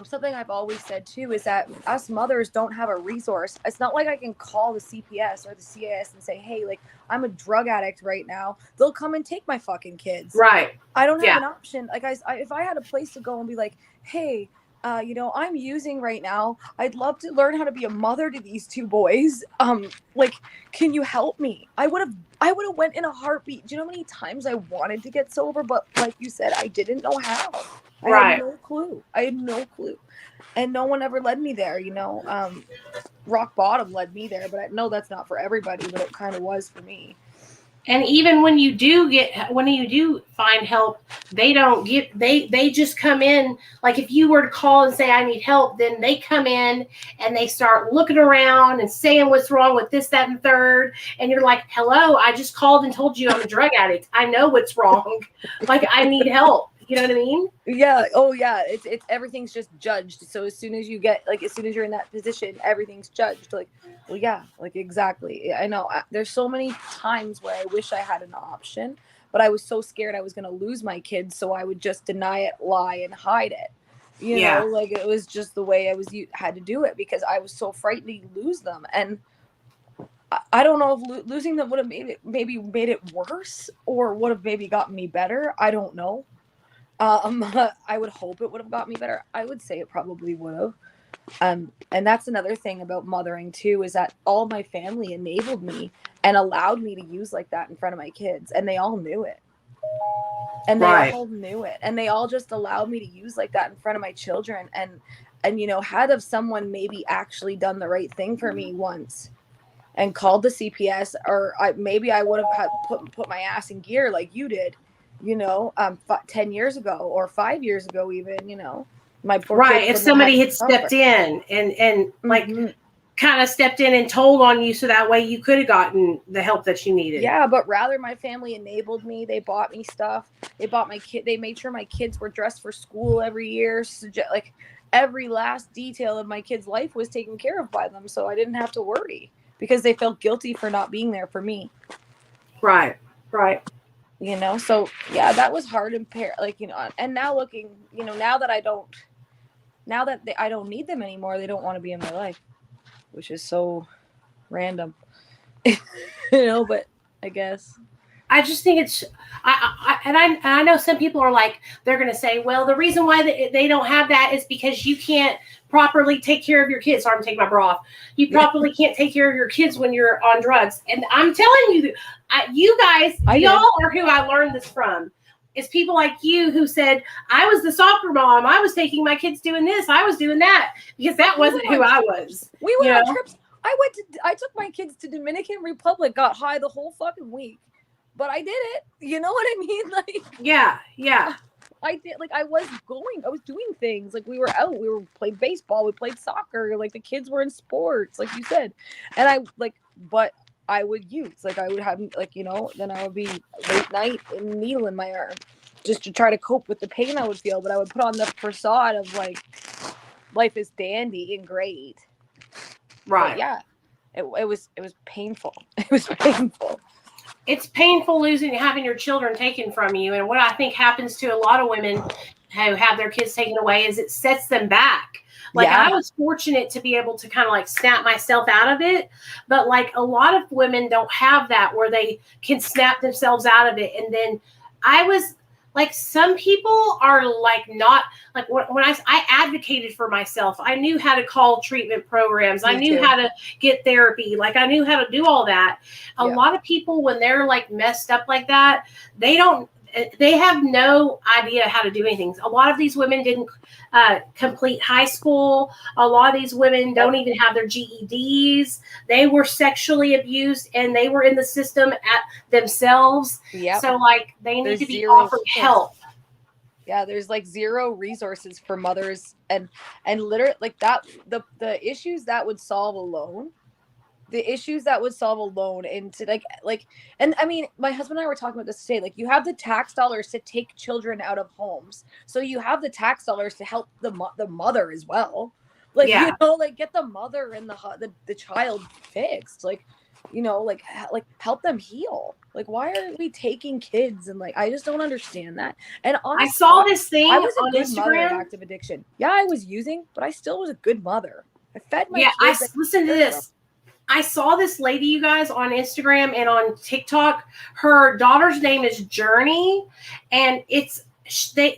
something I've always said too is that us mothers don't have a resource. It's not like I can call the CPS or the CIS and say, hey, like I'm a drug addict right now. They'll come and take my fucking kids. Right. I don't have an option. Like if I had a place to go and be like, hey, you know, I'm using right now. I'd love to learn how to be a mother to these two boys. Like, can you help me? I would have went in a heartbeat. Do you know how many times I wanted to get sober, but like you said, I didn't know how. I had no clue. And no one ever led me there, you know. Rock bottom led me there, but I know that's not for everybody, but it kind of was for me. And even when you do find help, they just come in. Like if you were to call and say, I need help, then they come in and they start looking around and saying what's wrong with this, that, and third. And you're like, hello, I just called and told you I'm a drug addict. I know what's wrong. Like I need help. You know what I mean? Yeah. Oh yeah. It's everything's just judged. So as soon as you're in that position, everything's judged. Like, well, yeah, like exactly. I know there's so many times where I wish I had an option, but I was so scared I was going to lose my kids. So I would just deny it, lie, and hide it. You know, like it was just the way had to do it because I was so frightened to lose them. And I don't know if losing them would have made it worse or would have maybe gotten me better. I don't know. I would hope it would have got me better. I would say it probably would have. And that's another thing about mothering too, is that all my family enabled me and allowed me to use like that in front of my kids, and they all knew it. And they all just allowed me to use like that in front of my children. And you know, had someone maybe actually done the right thing for me once and called the CPS, or I would have had put my ass in gear like you did, you know, 10 years ago or 5 years ago, even, you know, my poor kids. If somebody had stepped in and like kind of stepped in and told on you, so that way you could have gotten the help that you needed. Yeah, but rather my family enabled me. They bought me stuff. They bought my kid. They made sure my kids were dressed for school every year. So like every last detail of my kid's life was taken care of by them. So I didn't have to worry because they felt guilty for not being there for me. Right. you know? So yeah, that was hard and like, you know, and now looking, you know, now that I don't need them anymore, they don't want to be in my life, which is so random, you know, but I guess. I just think it's, I know some people are like, they're going to say, well, the reason why they don't have that is because you can't properly take care of your kids. Sorry, I'm taking my bra off. You properly can't take care of your kids when you're on drugs. And I'm telling you, you guys, y'all are who I learned this from. It's people like you who said, I was the soccer mom. I was taking my kids doing this. I was doing that, because that wasn't who I was. We went on trips. I took my kids to Dominican Republic, got high the whole fucking week. But I did it. You know what I mean? Like, yeah. I did. Like, I was doing things. Like, we were out. We were playing baseball. We played soccer. Like, the kids were in sports, like you said. And but I would use, like, I would have, like, you know, then I would be late night and needle in my arm just to try to cope with the pain I would feel. But I would put on the facade of, like, life is dandy and great. Right. But yeah. It was painful. It was painful. It's painful having your children taken from you. And what I think happens to a lot of women who have their kids taken away is it sets them back. Like, I was fortunate to be able to kind of like snap myself out of it. But like a lot of women don't have that where they can snap themselves out of it. And then I was like, some people are like not like when I advocated for myself. I knew how to call treatment programs. I knew how to get therapy. Like, I knew how to do all that. A lot of people, when they're like messed up like that, they have no idea how to do anything. A lot of these women didn't complete high school. A lot of these women don't even have their GEDs. They were sexually abused and they were in the system at themselves. So like they need to be offered help. Yeah, there's like zero resources for mothers and literally like that the issues that would solve alone. And to like, and I mean, my husband and I were talking about this today. Like, you have the tax dollars to take children out of homes, so you have the tax dollars to help the mother as well. Like, you know, like get the mother and the child fixed. Like, you know, like help them heal. Like, why are we taking kids? And like, I just don't understand that. And honestly, I saw this thing. I was a on good Instagram. Mother of active addiction. Yeah, I was using, but I still was a good mother. I fed my kids. Listen to this. I saw this lady, you guys, on Instagram and on TikTok. Her daughter's name is Journey, and it's the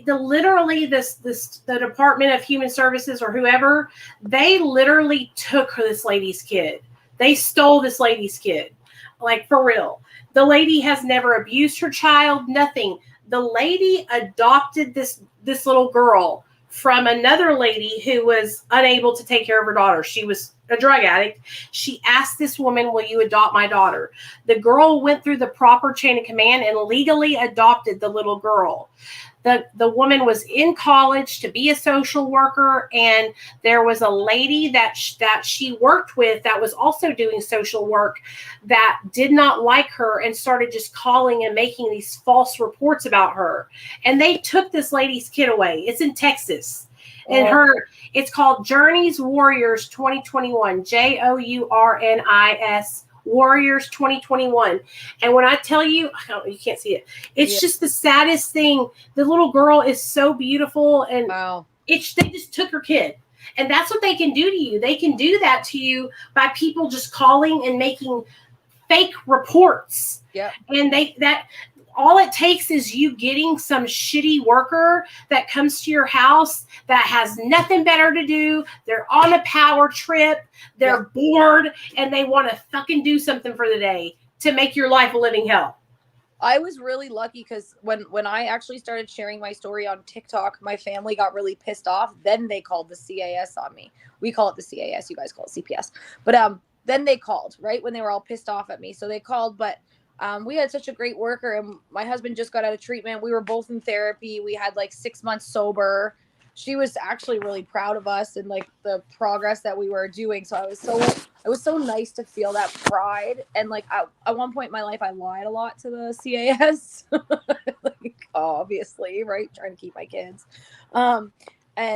Department of Human Services or whoever, they literally took this lady's kid. They stole this lady's kid, like for real. The lady has never abused her child, nothing. The lady adopted this little girl from another lady who was unable to take care of her daughter. She was a drug addict. She asked this woman, will you adopt my daughter? The girl went through the proper chain of command and legally adopted the little girl. The woman was in college to be a social worker, and there was a lady that she worked with that was also doing social work that did not like her and started just calling and making these false reports about her. And they took this lady's kid away. It's in Texas. And it's called Journeys Warriors 2021, JOURNIS Warriors 2021. And when I tell you, you can't see it. It's just the saddest thing. The little girl is so beautiful, and they just took her kid. And that's what they can do to you. They can do that to you by people just calling and making fake reports. Yeah. And all it takes is you getting some shitty worker that comes to your house that has nothing better to do. They're on a power trip. They're bored, and they want to fucking do something for the day to make your life a living hell. I was really lucky because when I actually started sharing my story on TikTok, my family got really pissed off. Then they called the CAS on me. We call it the CAS. You guys call it CPS. But then they called, right, when they were all pissed off at me. So they called, but we had such a great worker, and my husband just got out of treatment. We were both in therapy. We had like 6 months sober. She was actually really proud of us and like the progress that we were doing. So it was so nice to feel that pride. And like at one point in my life, I lied a lot to the CAS, like, obviously, right, trying to keep my kids. And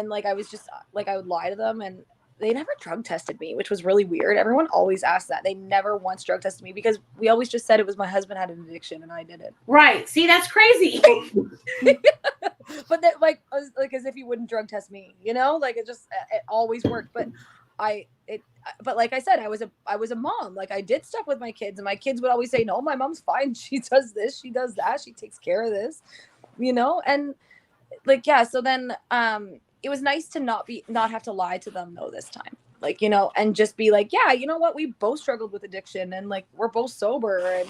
like I was just like I would lie to them, and they never drug tested me, which was really weird. Everyone always asks that. They never once drug tested me because we always just said it was my husband had an addiction and I didn't. Right. See, that's crazy. But that, like as if he wouldn't drug test me, you know, like it always worked. But but like I said, I was a mom. Like I did stuff with my kids, and my kids would always say, no, my mom's fine. She does this, she does that, she takes care of this, you know? And like, yeah. So then, it was nice to not have to lie to them though this time, like, you know, and just be like, yeah, you know what? We both struggled with addiction and like, we're both sober, and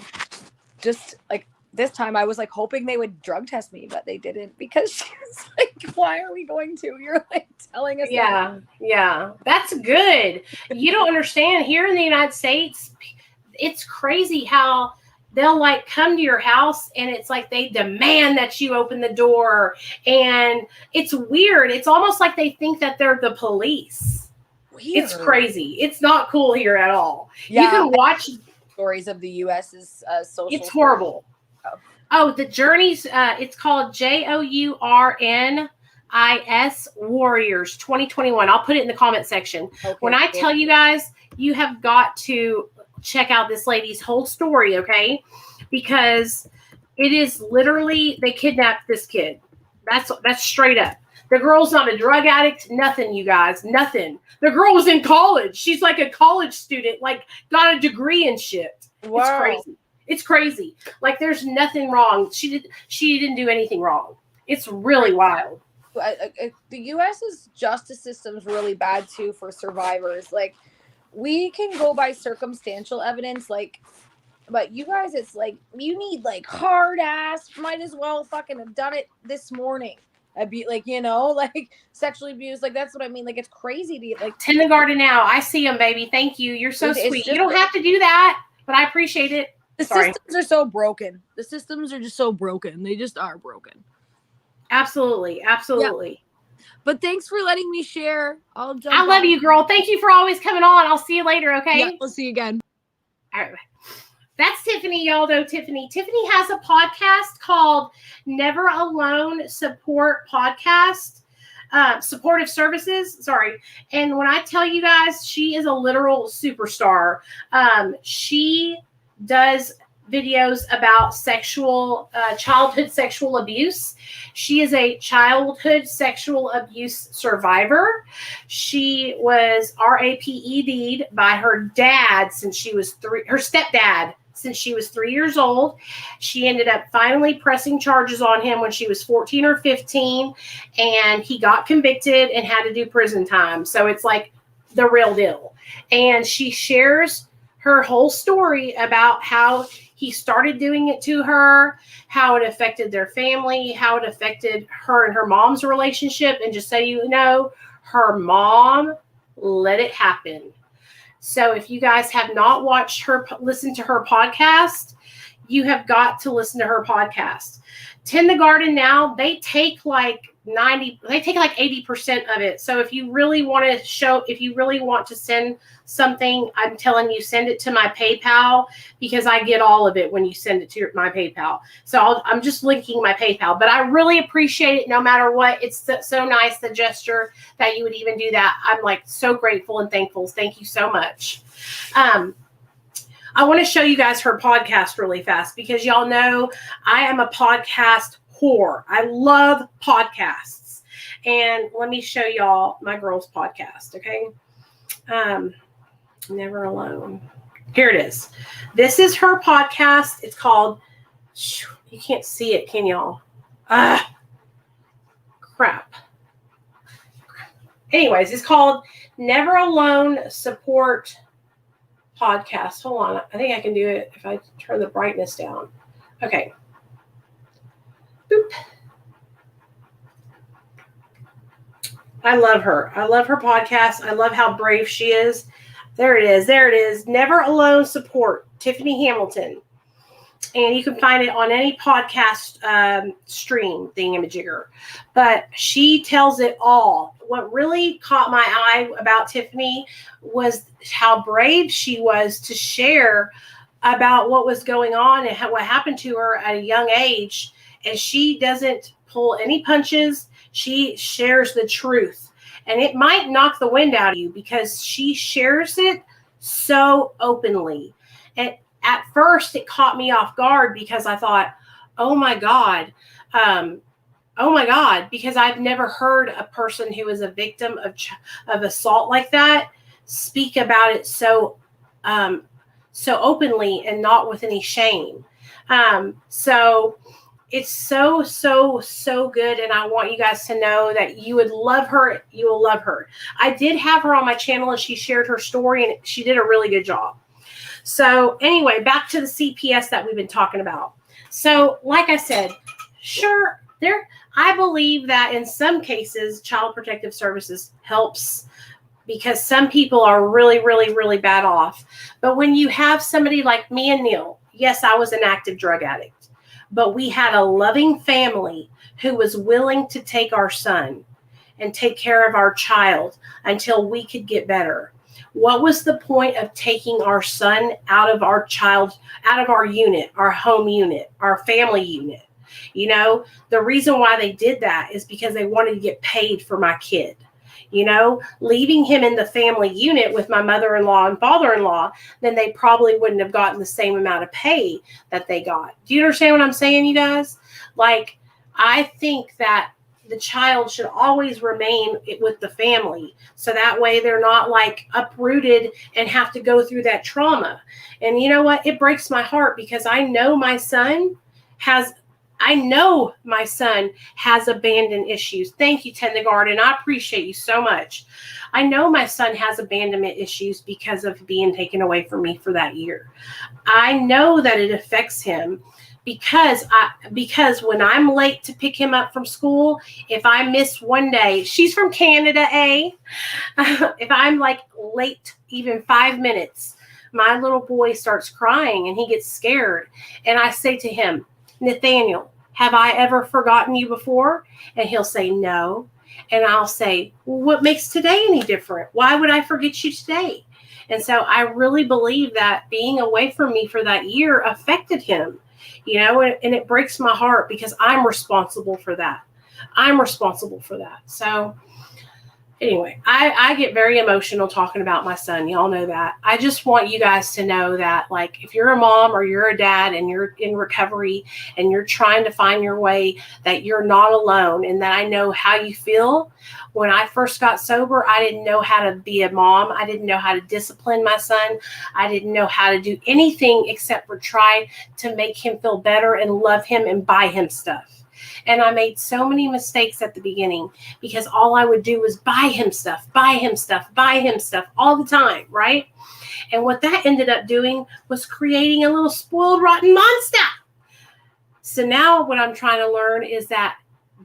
just like, this time I was like hoping they would drug test me, but they didn't, because she was like, why are we going to? You're like telling us. Yeah. That's good. You don't understand. Here in the United States, it's crazy how they'll like come to your house and it's like they demand that you open the door, and it's weird. It's almost like they think that they're the police. Weird. It's crazy. It's not cool here at all. Yeah. You can watch stories of the U.S.'s social. It's horrible. Oh, the Journeys, it's called JOURNIS Warriors 2021. I'll put it in the comment section. Okay, when I tell you guys, you have got to check out this lady's whole story, okay? Because it is literally, they kidnapped this kid. That's straight up. The girl's not a drug addict, nothing, you guys, nothing. The girl was in college. She's like a college student, like got a degree and shit. Wow. It's crazy. It's crazy. Like there's nothing wrong. She didn't do anything wrong. It's really wild. The U.S.'s justice system's really bad too for survivors. Like we can go by circumstantial evidence, like, but you guys, it's like you need like hard ass. Might as well fucking have done it this morning. I'd be like, you know, like sexually abused. Like that's what I mean. Like it's crazy to like kindergarten now. I see them, baby. Thank you. You're so sweet. You don't have to do that, but I appreciate it. The systems are so broken. The systems are just so broken. They just are broken. Absolutely. Absolutely. Yeah. But thanks for letting me share. I love you, girl. Thank you for always coming on. I'll see you later, okay? Yeah, we'll see you again. All right. That's Tiffany, y'all, though. Tiffany has a podcast called Never Alone Support Podcast. Supportive services. Sorry. And when I tell you guys, she is a literal superstar. She does videos about childhood sexual abuse. She is a childhood sexual abuse survivor. She was RAPED'd by her dad since she was her stepdad since she was 3 years old. She ended up finally pressing charges on him when she was 14 or 15, and he got convicted and had to do prison time. So it's like the real deal. And she shares her whole story about how he started doing it to her, how it affected their family, how it affected her and her mom's relationship. And just so you know, her mom let it happen. So if you guys have not listened to her podcast, you have got to listen to her podcast. Tend the Garden now, they take like 80% of it. So if you really want to send something, I'm telling you, send it to my PayPal, because I get all of it when you send it to my PayPal. So I'm just linking my PayPal, but I really appreciate it no matter what. It's so nice, the gesture that you would even do that. I'm like so grateful and thankful. Thank you so much. I want to show you guys her podcast really fast, because y'all know I am a podcast whore. I love podcasts. And let me show y'all my girl's podcast, okay? Never Alone. Here it is. This is her podcast. It's called, you can't see it, can y'all? Crap. Anyways, it's called Never Alone Support Podcast. Hold on. I think I can do it if I turn the brightness down. Okay. Boop. I love her. I love her podcast. I love how brave she is. There it is. There it is. Never Alone Support, Tiffany Hamilton. And you can find it on any podcast stream thingamajigger. But she tells it all. What really caught my eye about Tiffany was how brave she was to share about what was going on and what happened to her at a young age. And she doesn't pull any punches. She shares the truth. And it might knock the wind out of you because she shares it so openly. And at first it caught me off guard because I thought, oh my God, because I've never heard a person who is a victim of assault like that speak about it so openly and not with any shame. So it's so good, and I want you guys to know that you would love her. You will love her. I did have her on my channel, and she shared her story, and she did a really good job. So anyway, back to the CPS that we've been talking about. So like I said, sure, I believe that in some cases, Child Protective Services helps because some people are really, really, really bad off. But when you have somebody like me and Neil, yes, I was an active drug addict, but we had a loving family who was willing to take our son and take care of our child until we could get better. What was the point of taking our son out of our unit, our home unit, our family unit? You know, the reason why they did that is because they wanted to get paid for my kid. You know, leaving him in the family unit with my mother-in-law and father-in-law, then they probably wouldn't have gotten the same amount of pay that they got. Do you understand what I'm saying, you guys? Like, I think that the child should always remain with the family. So that way they're not like uprooted and have to go through that trauma. And you know what? It breaks my heart because I know my son has abandoned issues. Thank you, Tend the Garden. I appreciate you so much. I know my son has abandonment issues because of being taken away from me for that year. I know that it affects him because when I'm late to pick him up from school, if I miss one day, she's from Canada, if I'm like late even 5 minutes, my little boy starts crying and he gets scared. And I say to him, Nathaniel, have I ever forgotten you before? And he'll say, no. And I'll say, well, what makes today any different? Why would I forget you today? And so I really believe that being away from me for that year affected him, you know, and it breaks my heart because I'm responsible for that. So anyway, I get very emotional talking about my son. Y'all know that. I just want you guys to know that, like, if you're a mom or you're a dad and you're in recovery and you're trying to find your way, that you're not alone and that I know how you feel. When I first got sober, I didn't know how to be a mom. I didn't know how to discipline my son. I didn't know how to do anything except for try to make him feel better and love him and buy him stuff. And I made so many mistakes at the beginning because all I would do was buy him stuff all the time, right? And what that ended up doing was creating a little spoiled, rotten monster. So now what I'm trying to learn is that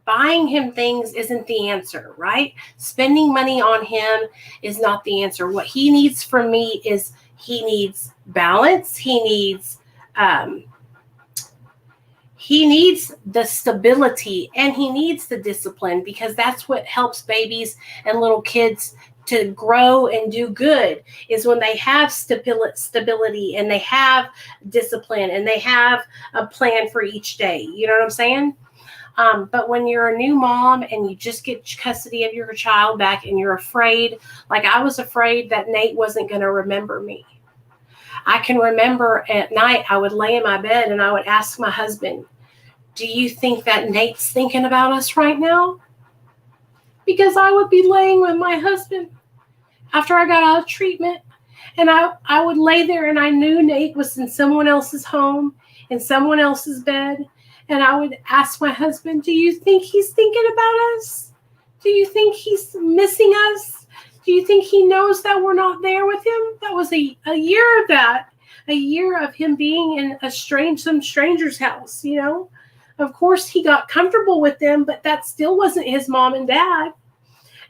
buying him things isn't the answer, right? Spending money on him is not the answer. What he needs from me is he needs balance. He needs the stability and he needs the discipline because that's what helps babies and little kids to grow and do good is when they have stability and they have discipline and they have a plan for each day. You know what I'm saying? But when you're a new mom and you just get custody of your child back and you're afraid, like I was afraid that Nate wasn't going to remember me. I can remember at night I would lay in my bed and I would ask my husband, do you think that Nate's thinking about us right now? Because I would be laying with my husband after I got out of treatment. And I would lay there and I knew Nate was in someone else's home, in someone else's bed. And I would ask my husband, do you think he's thinking about us? Do you think he's missing us? Do you think he knows that we're not there with him? That was a year of that. A year of him being in some stranger's house, you know. Of course, he got comfortable with them, but that still wasn't his mom and dad.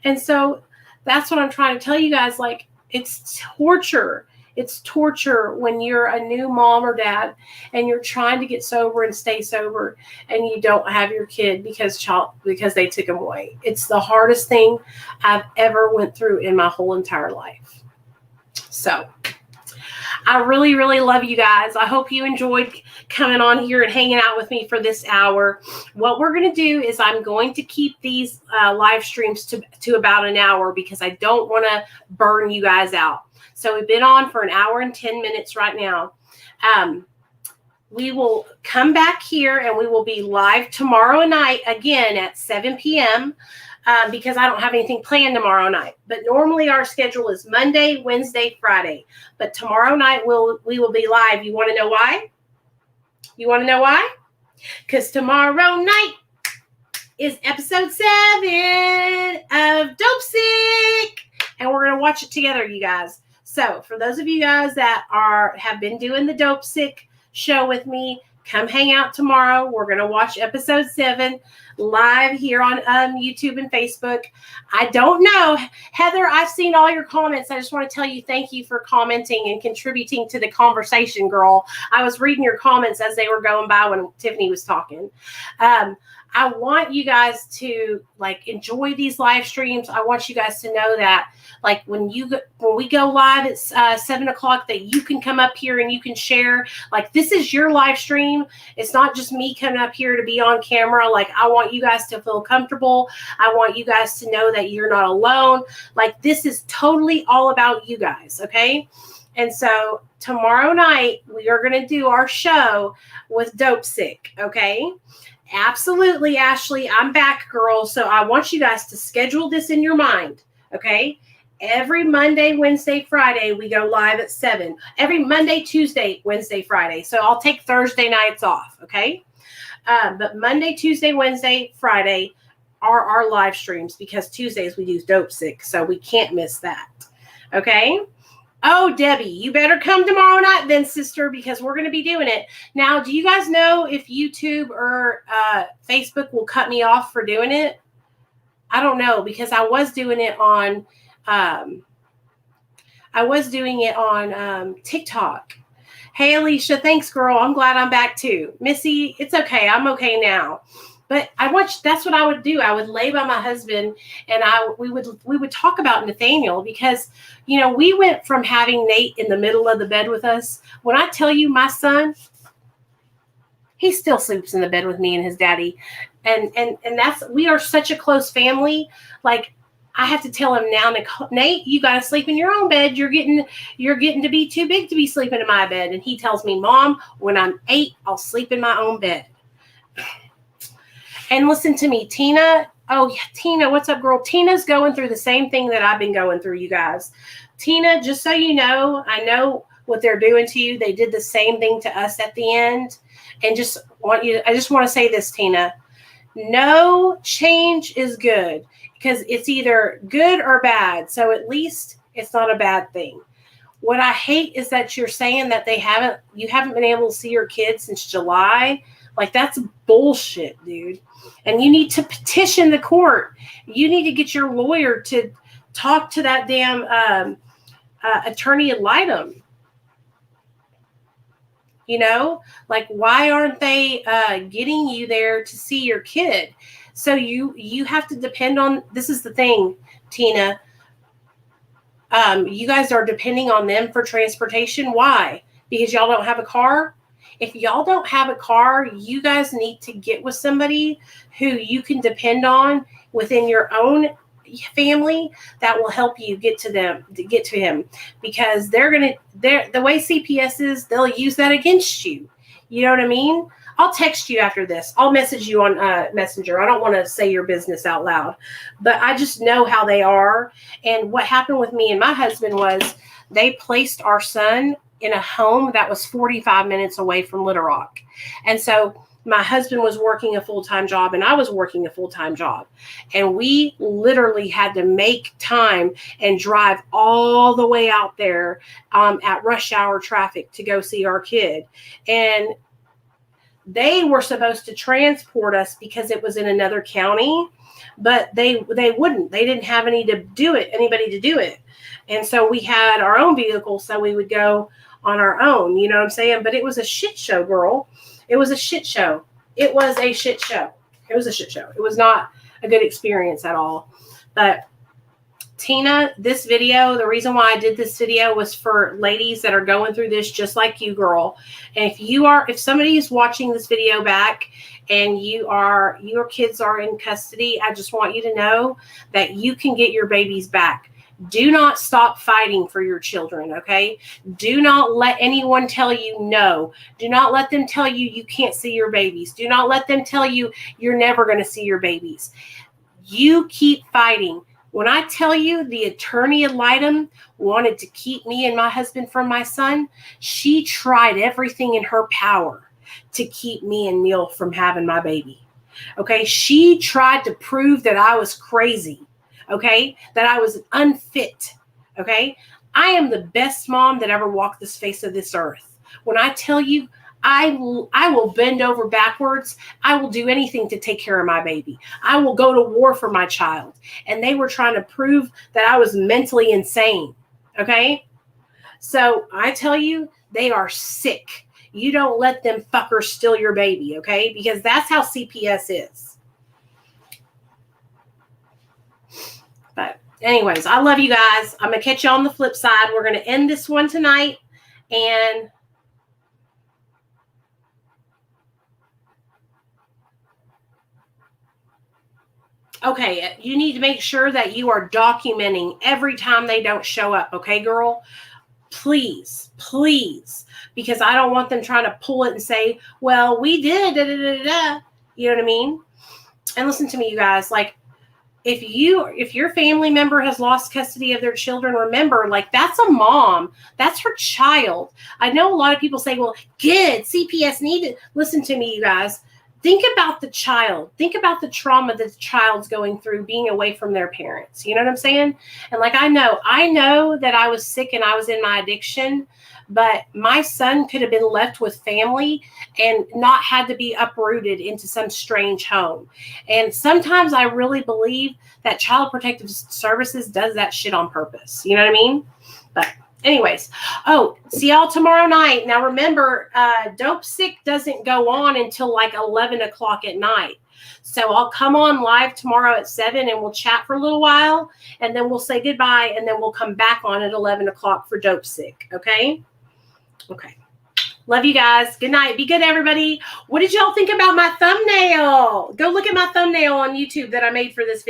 And so that's what I'm trying to tell you guys. Like, it's torture. It's torture when you're a new mom or dad and you're trying to get sober and stay sober and you don't have your kid because they took him away. It's the hardest thing I've ever went through in my whole entire life. So I really, really love you guys. I hope you enjoyed coming on here and hanging out with me for this hour. What we're going to do is I'm going to keep these live streams to about an hour because I don't want to burn you guys out. So we've been on for an hour and 10 minutes right now. We will come back here and we will be live tomorrow night again at 7 p.m. Because I don't have anything planned tomorrow night. But normally our schedule is Monday, Wednesday, Friday. But tomorrow night we will be live. You want to know why? You want to know why? Because tomorrow night is episode 7 of Dope Sick. And we're going to watch it together, you guys. So for those of you guys that have been doing the Dope Sick show with me, come hang out tomorrow. We're going to watch episode 7 live here on YouTube and Facebook. I don't know. Heather, I've seen all your comments. I just want to tell you thank you for commenting and contributing to the conversation, girl. I was reading your comments as they were going by when Tiffany was talking. I want you guys to enjoy these live streams. I want you guys to know that when we go live at 7 o'clock, that you can come up here and you can share. This is your live stream. It's not just me coming up here to be on camera. I want you guys to feel comfortable. I want you guys to know that you're not alone. This is totally all about you guys. Okay. And so tomorrow night we are going to do our show with Dope Sick. Okay. Absolutely, Ashley. I'm back, girl. So I want you guys to schedule this in your mind, okay? Every Monday, Wednesday, Friday, we go live at 7. Every Monday, Tuesday, Wednesday, Friday. So I'll take Thursday nights off, okay? But Monday, Tuesday, Wednesday, Friday are our live streams because Tuesdays we do Dope Sick, so we can't miss that, okay? Oh, Debbie, you better come tomorrow night then, sister, because we're going to be doing it. Now, do you guys know if YouTube or Facebook will cut me off for doing it? I don't know, because I was doing it on TikTok. Hey, Alicia, thanks, girl. I'm glad I'm back too. Missy, it's okay. I'm okay now. But that's what I would do. I would lay by my husband and we would talk about Nathaniel because, we went from having Nate in the middle of the bed with us. When I tell you my son, he still sleeps in the bed with me and his daddy. And we are such a close family. I have to tell him now, Nate, you got to sleep in your own bed. You're getting to be too big to be sleeping in my bed. And he tells me, Mom, when I'm 8, I'll sleep in my own bed. And listen to me, Tina. Oh, yeah, Tina, what's up, girl? Tina's going through the same thing that I've been going through, you guys. Tina, just so you know, I know what they're doing to you. They did the same thing to us at the end. And I just want to say this, Tina. No change is good because it's either good or bad. So at least it's not a bad thing. What I hate is that you're saying that you haven't been able to see your kids since July. That's bullshit, dude. And you need to petition the court. You need to get your lawyer to talk to that damn attorney ad litem. Why aren't they getting you there to see your kid? So you have to depend on, this is the thing, Tina. You guys are depending on them for transportation. Why? Because y'all don't have a car? If y'all don't have a car, you guys need to get with somebody who you can depend on within your own family that will help you get to him, because the way CPS is, they'll use that against you. You know what I mean? I'll text you after this. I'll message you on Messenger. I don't want to say your business out loud, but I just know how they are. And what happened with me and my husband was they placed our son in a home that was 45 minutes away from Little Rock. And so my husband was working a full-time job and I was working a full-time job. And we literally had to make time and drive all the way out there at rush hour traffic to go see our kid. And they were supposed to transport us because it was in another county, but they wouldn't. They didn't have anybody to do it. And so we had our own vehicle, so we would go on our own, you know what I'm saying? But it was a shit show, girl. It was a shit show. It was a shit show. It was a shit show. It was not a good experience at all. But Tina, this video, the reason why I did this video was for ladies that are going through this just like you, girl. And if somebody is watching this video back and your kids are in custody, I just want you to know that you can get your babies back. Do not stop fighting for your children, okay? Do not let anyone tell you no. Do not let them tell you you can't see your babies. Do not let them tell you you're never going to see your babies. You keep fighting. When I tell you the attorney ad litem wanted to keep me and my husband from my son, she tried everything in her power to keep me and Neil from having my baby. Okay? She tried to prove that I was crazy. Okay? That I was unfit. Okay? I am the best mom that ever walked this face of this earth. When I tell you, I will bend over backwards. I will do anything to take care of my baby. I will go to war for my child. And they were trying to prove that I was mentally insane. Okay? So I tell you, they are sick. You don't let them fuckers steal your baby, okay? Because that's how CPS is. But anyways, I love you guys. I'm going to catch you on the flip side. We're going to end this one tonight. And okay, you need to make sure that you are documenting every time they don't show up. Okay, girl? Please, please. Because I don't want them trying to pull it and say, well, we did, da, da, da, da. You know what I mean? And listen to me, you guys. Like, if your family member has lost custody of their children, remember, like, that's a mom. That's her child. I know a lot of people say, well, good, CPS needed. Listen to me, you guys. Think about the child. Think about the trauma that the child's going through being away from their parents. You know what I'm saying? And like, I know that I was sick and I was in my addiction, but my son could have been left with family and not had to be uprooted into some strange home. And sometimes I really believe that Child Protective Services does that shit on purpose. You know what I mean? But anyways, see y'all tomorrow night. Now remember, Dope Sick doesn't go on until like 11 o'clock at night. So I'll come on live tomorrow at 7 and we'll chat for a little while and then we'll say goodbye and then we'll come back on at 11 o'clock for Dope Sick. Okay? Okay. Love you guys. Good night. Be good, everybody. What did y'all think about my thumbnail? Go look at my thumbnail on YouTube that I made for this video.